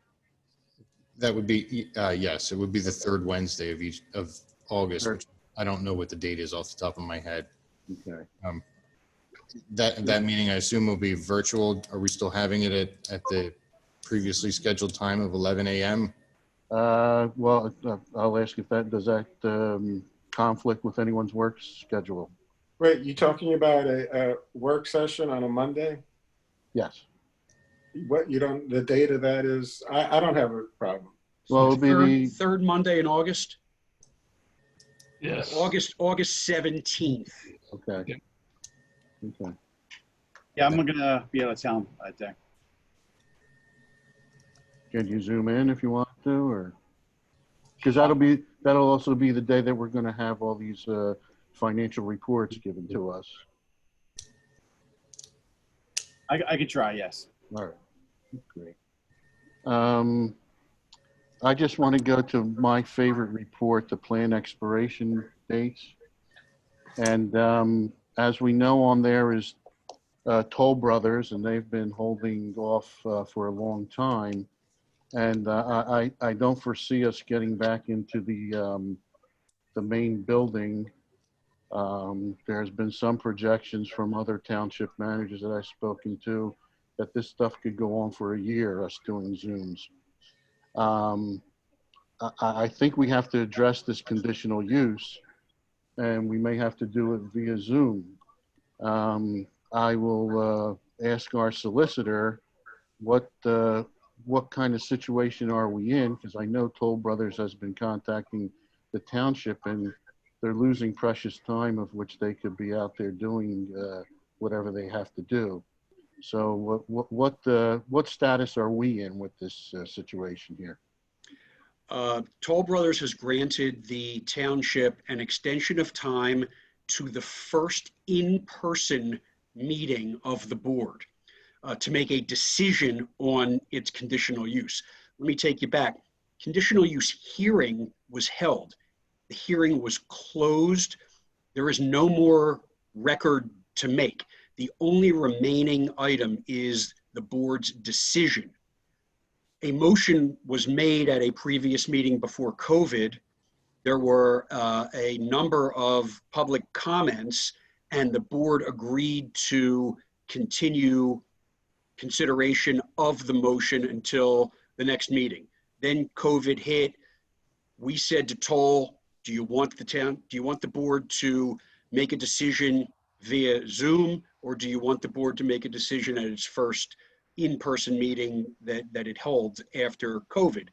That would be, yes, it would be the third Wednesday of August. Which I don't know what the date is off the top of my head. Okay. That meeting, I assume, will be virtual. Are we still having it at the previously scheduled time of 11 a.m.? Well, I'll ask if does that conflict with anyone's work schedule? Wait, you talking about a work session on a Monday? Yes. What, the date of that is, I don't have a problem. Well, it'll be the third Monday in August? Yes. August 17th. Okay. Yeah. Okay. Yeah, I'm going to be out of town that day. Can you zoom in if you want to, or? Because that'll also be the day that we're going to have all these financial reports given to us. I could try, yes. All right, great. I just want to go to my favorite report, the plan expiration dates. And as we know, on there is Toll Brothers, and they've been holding off for a long time. And I don't foresee us getting back into the main building. There's been some projections from other township managers that I've spoken to that this stuff could go on for a year, us doing Zooms. I think we have to address this conditional use, and we may have to do it via Zoom. I will ask our solicitor what kind of situation are we in, because I know Toll Brothers has been contacting the township, and they're losing precious time of which they could be out there doing whatever they have to do. So what status are we in with this situation here? Toll Brothers has granted the township an extension of time to the first in-person meeting of the board to make a decision on its conditional use. Let me take you back. Conditional use hearing was held. The hearing was closed. There is no more record to make. The only remaining item is the board's decision. A motion was made at a previous meeting before COVID. There were a number of public comments, and the board agreed to continue consideration of the motion until the next meeting. Then COVID hit. We said to Toll, do you want the board to make a decision via Zoom, or do you want the board to make a decision at its first in-person meeting that it holds after COVID?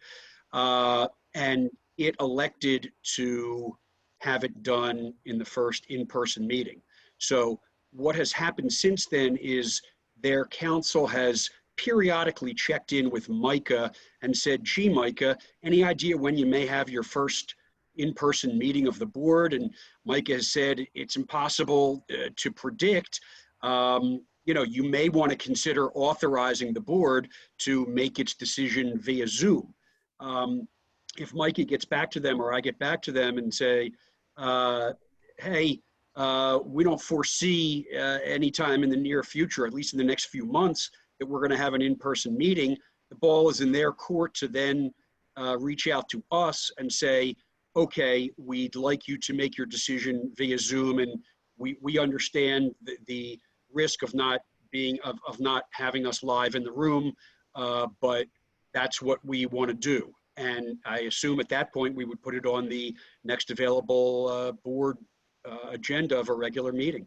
And it elected to have it done in the first in-person meeting. So what has happened since then is their counsel has periodically checked in with Micah and said, gee, Micah, any idea when you may have your first in-person meeting of the board? And Micah has said it's impossible to predict. You may want to consider authorizing the board to make its decision via Zoom. If Micah gets back to them or I get back to them and say, hey, we don't foresee anytime in the near future, at least in the next few months, that we're going to have an in-person meeting, the ball is in their court to then reach out to us and say, okay, we'd like you to make your decision via Zoom, and we understand the risk of not having us live in the room, but that's what we want to do. And I assume at that point we would put it on the next available board agenda of a regular meeting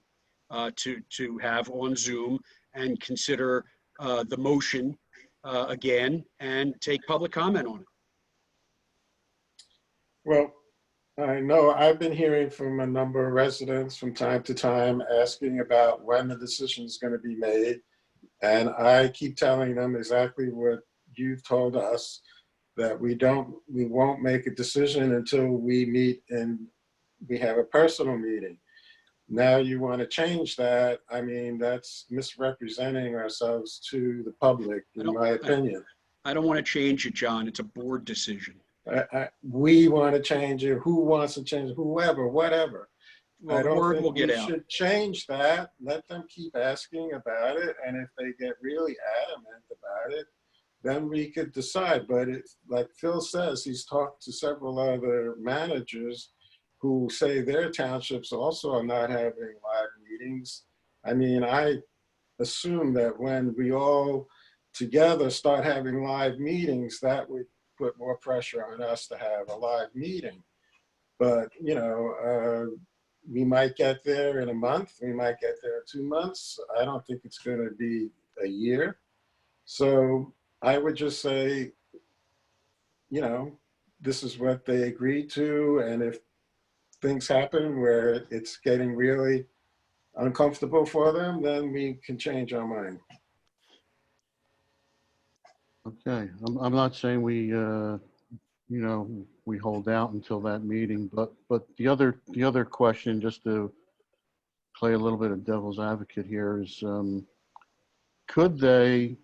to have on Zoom and consider the motion again and take public comment on it. Well, I know I've been hearing from a number of residents from time to time asking about when the decision is going to be made. And I keep telling them exactly what you've told us, that we won't make a decision until we meet and we have a personal meeting. Now you want to change that. I mean, that's misrepresenting ourselves to the public, in my opinion. I don't want to change it, John. It's a board decision. We want to change it. Who wants to change it? Whoever, whatever. Well, I don't word think will get we out. should change that. Let them keep asking about it. And if they get really adamant about it, then we could decide. But it's like Phil says, he's talked to several other managers who say their townships also are not having live meetings. I mean, I assume that when we all together start having live meetings, that would put more pressure on us to have a live meeting. But, we might get there in a month, we might get there in 2 months. I don't think it's going to be a year. So I would just say, this is what they agreed to. And if things happen where it's getting really uncomfortable for them, then we can change our mind. Okay, I'm not saying we hold out until that meeting, but the other question, just to play a little bit of devil's advocate here, is could they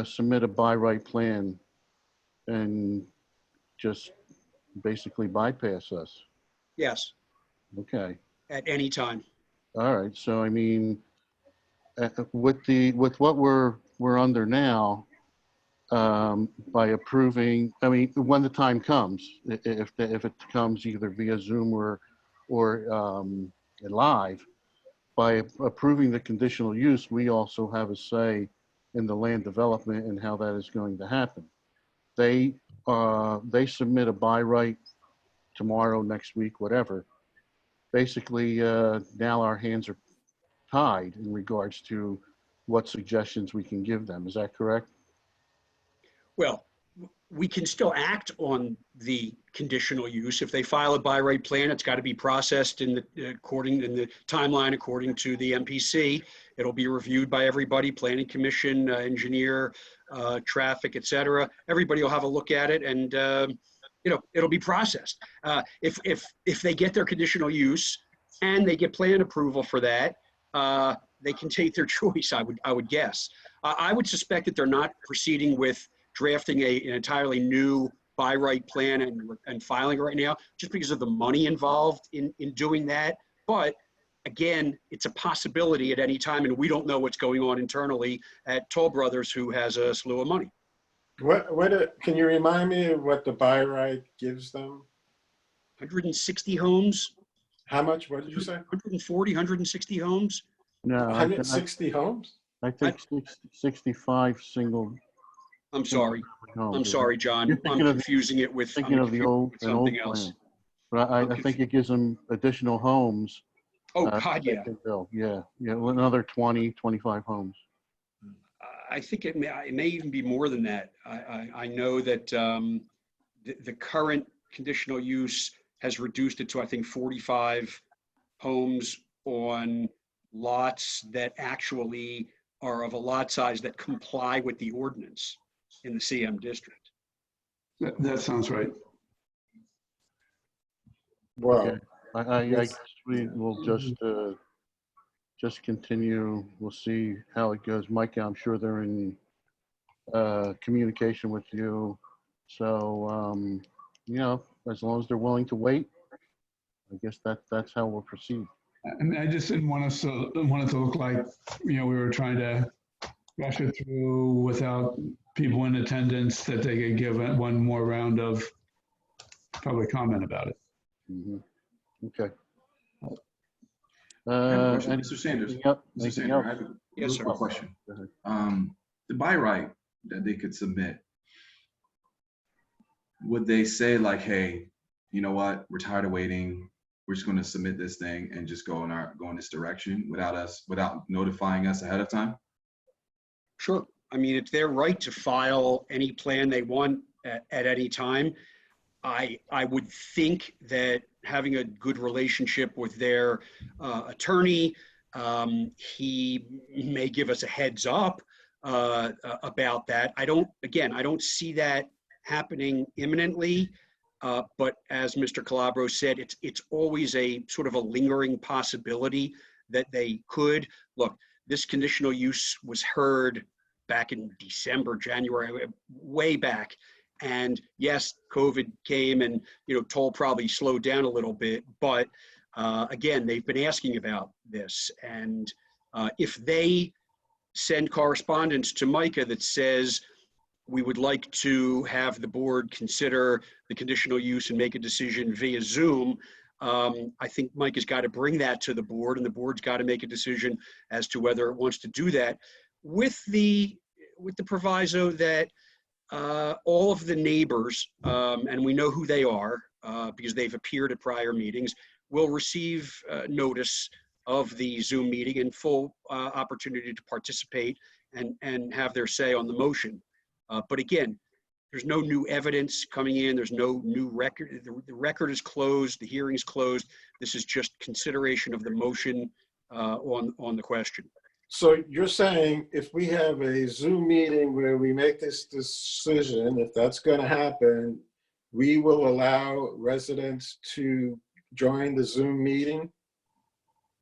submit a by right plan and just basically bypass us? Yes. Okay. At any time. All right. So I mean, with what we're under now, by approving, I mean, when the time comes, if it comes either via Zoom or live, by approving the conditional use, we also have a say in the land development and how that is going to happen. They submit a by right tomorrow, next week, whatever. Basically, now our hands are tied in regards to what suggestions we can give them. Is that correct? Well, we can still act on the conditional use. If they file a by right plan, it's got to be processed in the timeline according to the MPC. It'll be reviewed by everybody, planning commission, engineer, traffic, et cetera. Everybody will have a look at it, and it'll be processed. If they get their conditional use and they get plan approval for that, they can take their choice. I would guess. I would suspect that they're not proceeding with drafting an entirely new by right plan and filing right now, just because of the money involved in doing that. But again, it's a possibility at any time, and we don't know what's going on internally at Toll Brothers, who has a slew of money. Can you remind me of what the by right gives them? 160 homes. How much? What did you say? 140, 160 homes. No, 160 homes? I think 65 single. I'm sorry. I'm sorry, John. I'm confusing it with thinking of the old something else. But I think it gives them additional homes. Oh, God, yeah. Yeah, another 20, 25 homes. I think it may even be more than that. I know that the current conditional use has reduced it to, I think, 45 homes on lots that actually are of a lot size that comply with the ordinance in the CM district. That sounds right. Well, Okay. I guess we will just continue. We'll see how it goes. Mike, I'm sure they're in communication with you. So, as long as they're willing to wait, I guess that's how we'll proceed. I mean, I just didn't want us to look like, we were trying to rush it through without people in attendance, that they could give it one more round of public comment about it. Mhm. Okay. I have a question. Any- Mr. Sanders. anything else? Mr. Anything Sanders, else? I have a Yes, real sir. quick question. Go ahead. The by right that they could submit, would they say like, hey, you know what, we're tired of waiting, we're just going to submit this thing and just go in this direction without notifying us ahead of time? Sure. I mean, it's their right to file any plan they want at any time. I would think that having a good relationship with their attorney, he may give us a heads up about that. I don't see that happening imminently. But as Mr. Calabro said, it's always a sort of a lingering possibility that they could. Look, this conditional use was heard back in December, January, way back. And yes, COVID came and, toll probably slowed down a little bit. But again, they've been asking about this. And if they send correspondence to Micah that says, we would like to have the board consider the conditional use and make a decision via Zoom, I think Mike has got to bring that to the board, and the board's got to make a decision as to whether it wants to do that with the proviso that all of the neighbors, and we know who they are because they've appeared at prior meetings, will receive notice of the Zoom meeting and full opportunity to participate and have their say on the motion. But again, there's no new evidence coming in. There's no new record. The record is closed. The hearing is closed. This is just consideration of the motion on the question. so you're saying if we have a Zoom meeting where we make this decision, if that's going to happen, we will allow residents to join the Zoom meeting?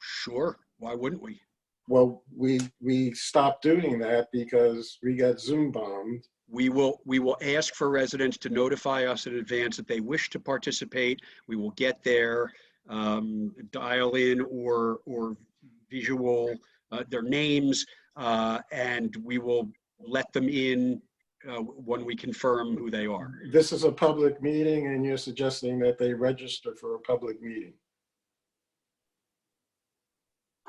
Sure. Why wouldn't we? Well, we stopped doing that because we got Zoom bombed. We will ask for residents to notify us in advance that they wish to participate. We will get their dial in or visual their names, and we will let them in when we confirm who they are. This is a public meeting and you're suggesting that they register for a public meeting.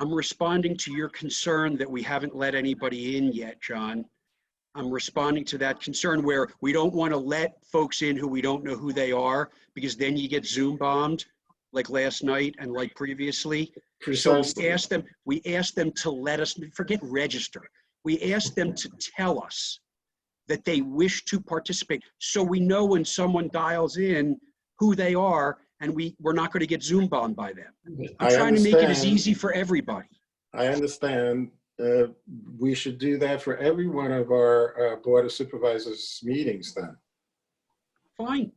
I'm responding to your concern that we haven't let anybody in yet, John. I'm responding to that concern where we don't want to let folks in who we don't know who they are, because then you get Zoom bombed like last night and like previously. So we asked them to let us, forget register. We asked them to tell us that they wish to participate, so we know when someone dials in who they are, and we're not going to get Zoom bombed by them. I'm trying to make it as easy for everybody. I understand. We should do that for every one of our Board of Supervisors meetings then. Fine.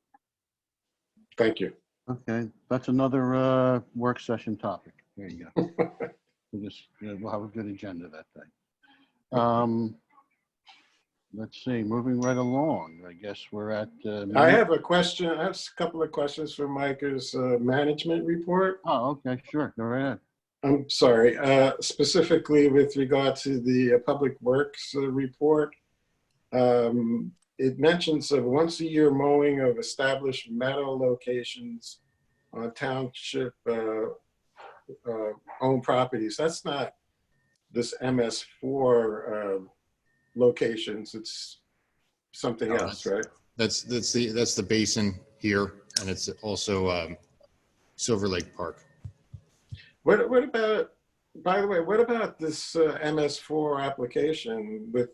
Thank you. Okay, that's another work session topic. There you go. We'll have a good agenda that day. Let's see, moving right along. I guess we're at. I have a question. I have a couple of questions for Micah's management report. Oh, okay, sure. Go right ahead. I'm sorry, specifically with regard to the Public Works report. It mentions a once-a-year mowing of established meadow locations on township owned properties. That's not this MS4 locations. It's something else, right? That's the basin here, and it's also Silver Lake Park. What about, by the way, what about this MS4 application with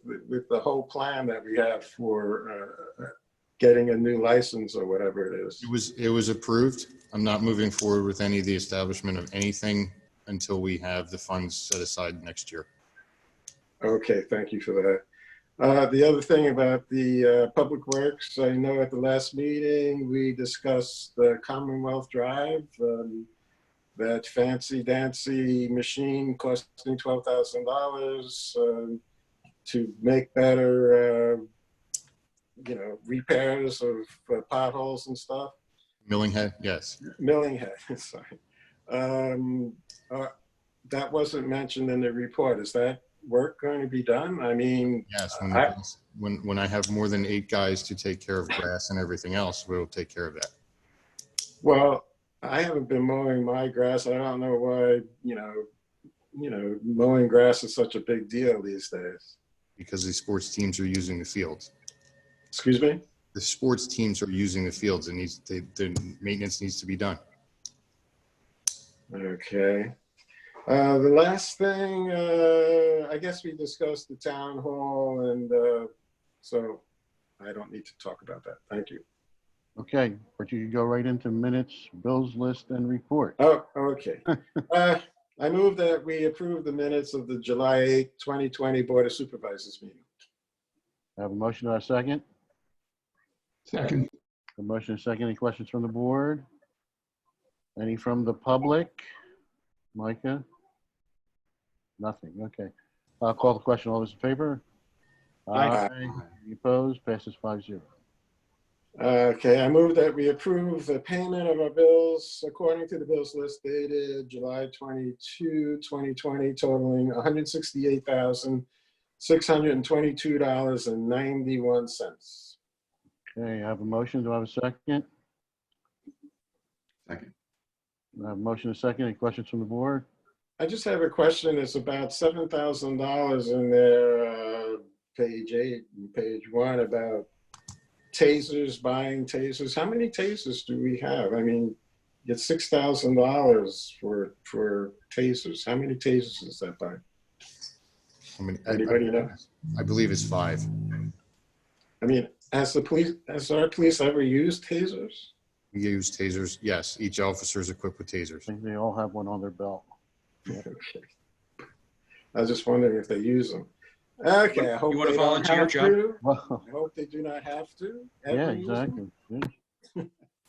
the whole plan that we have for getting a new license or whatever it is? It was approved. I'm not moving forward with any of the establishment of anything until we have the funds set aside next year. Okay, thank you for that. The other thing about the Public Works, I know at the last meeting, we discussed the Commonwealth Drive, that fancy dancy machine costing $12,000 to make better, repairs of potholes and stuff. Milling head, yes. Milling head, sorry. That wasn't mentioned in the report. Is that work going to be done? I mean, Yes, when I have more than 8 guys to take care of grass and everything else, we'll take care of that. well, I haven't been mowing my grass. I don't know why, mowing grass is such a big deal these days. Because the sports teams are using the fields. Excuse me? The sports teams are using the fields and the maintenance needs to be done. Okay. The last thing, I guess we discussed the town hall, and so I don't need to talk about that. Thank you. Okay, but you can go right into minutes, bills list, and report. Oh, okay. I move that we approve the minutes of the July 8th, 2020 Board of Supervisors meeting. I have a motion or a second? Second. A motion and a second. Any questions from the board? Any from the public? Micah? Nothing. Okay. I'll call the question. All those in favor? Aye. Any opposed? Passes 5-0. Okay, I move that we approve the payment of our bills according to the bills list dated July 22, 2020, totaling $168,622.91. Okay, I have a motion. Do I have a second? Second. I have a motion and a second. Any questions from the board? I just have a question. It's about $7,000 in there, page 8 and page 1, about tasers, buying tasers. How many tasers do we have? I mean, it's $6,000 for tasers. How many tasers is that by? Anybody know? I believe it's 5. I mean, has our police ever used tasers? We use tasers. Yes, each officer is equipped with I tasers. think they all have one on their belt. Okay. I was just wondering if they use them. Okay, I hope You want they to don't volunteer, have John? to. Well, I hope they do not have to. yeah, ever use them. exactly. Yeah.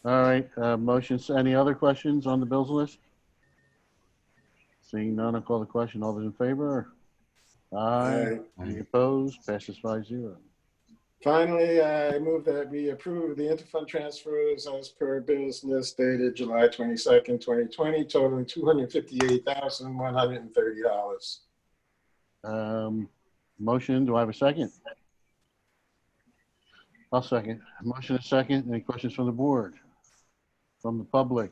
All right, motions. Any other questions on the bills list? Seeing none, I'll call the question. All those in favor? Aye. Any opposed? Passes 5-0. Finally, I move that we approve the interfund transfers as per bills list dated July 22nd, 2020, totaling $258,130. Motion, do I have a second? I'll second. Motion is second. Any questions from the board? From the public?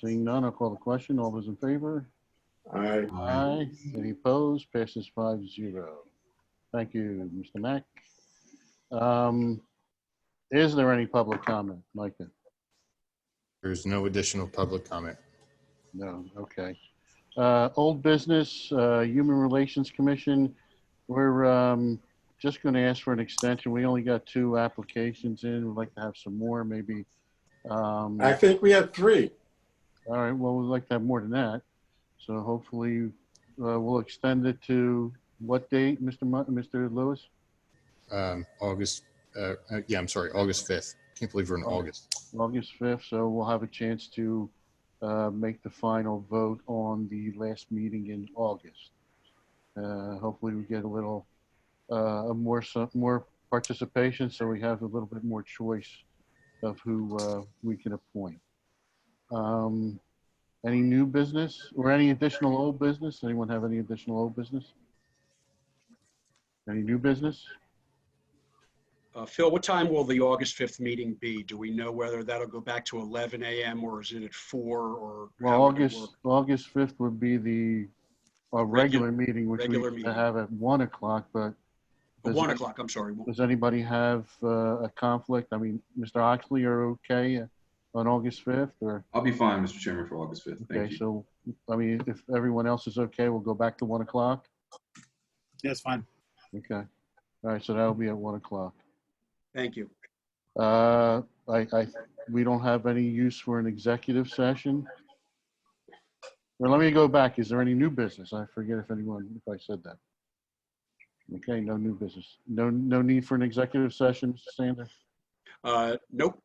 Seeing none, I'll call the question. All those in favor? Aye. Aye. Any opposed? Passes 5-0. Thank you, Mr. Mack. Is there any public comment, Micah? There's no additional public comment. No, okay. Old business, Human Relations Commission. We're just going to ask for an extension. We only got 2 applications in. We'd like to have some more, maybe. I think we had 3. All right, well, we'd like to have more than that. So hopefully we'll extend it to what date, Mr. Lewis? August 5th. Can't believe we're in August. August 5th, so we'll have a chance to make the final vote on the last meeting in August. Hopefully we get a little more participation, so we have a little bit more choice of who we can appoint. Any new business or any additional old business? Anyone have any additional old business? Any new business? Phil, what time will the August 5th meeting be? Do we know whether that'll go back to 11 a.m. or is it at 4 or? Well, August 5th would be the regular meeting, which we have at 1 o'clock, but. 1 o'clock, I'm sorry. Does anybody have a conflict? I mean, Mr. Oxley, are okay on August 5th or? I'll be fine, Mr. Chairman, for August 5th. Thank Okay, you. so, I mean, if everyone else is okay, we'll go back to 1 o'clock. Yeah, it's fine. Okay. All right, so that'll be at 1 o'clock. Thank you. We don't have any use for an executive session. Well, let me go back. Is there any new business? I forget if I said that. Okay, no new business. No need for an executive session, Mr. Sander? Nope.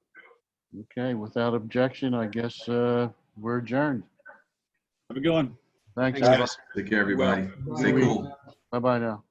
Okay, without objection, I guess we're adjourned. Have a good one. Thanks, Thanks, everybody. guys. Take care, everybody. Well. Stay cool. Bye-bye now.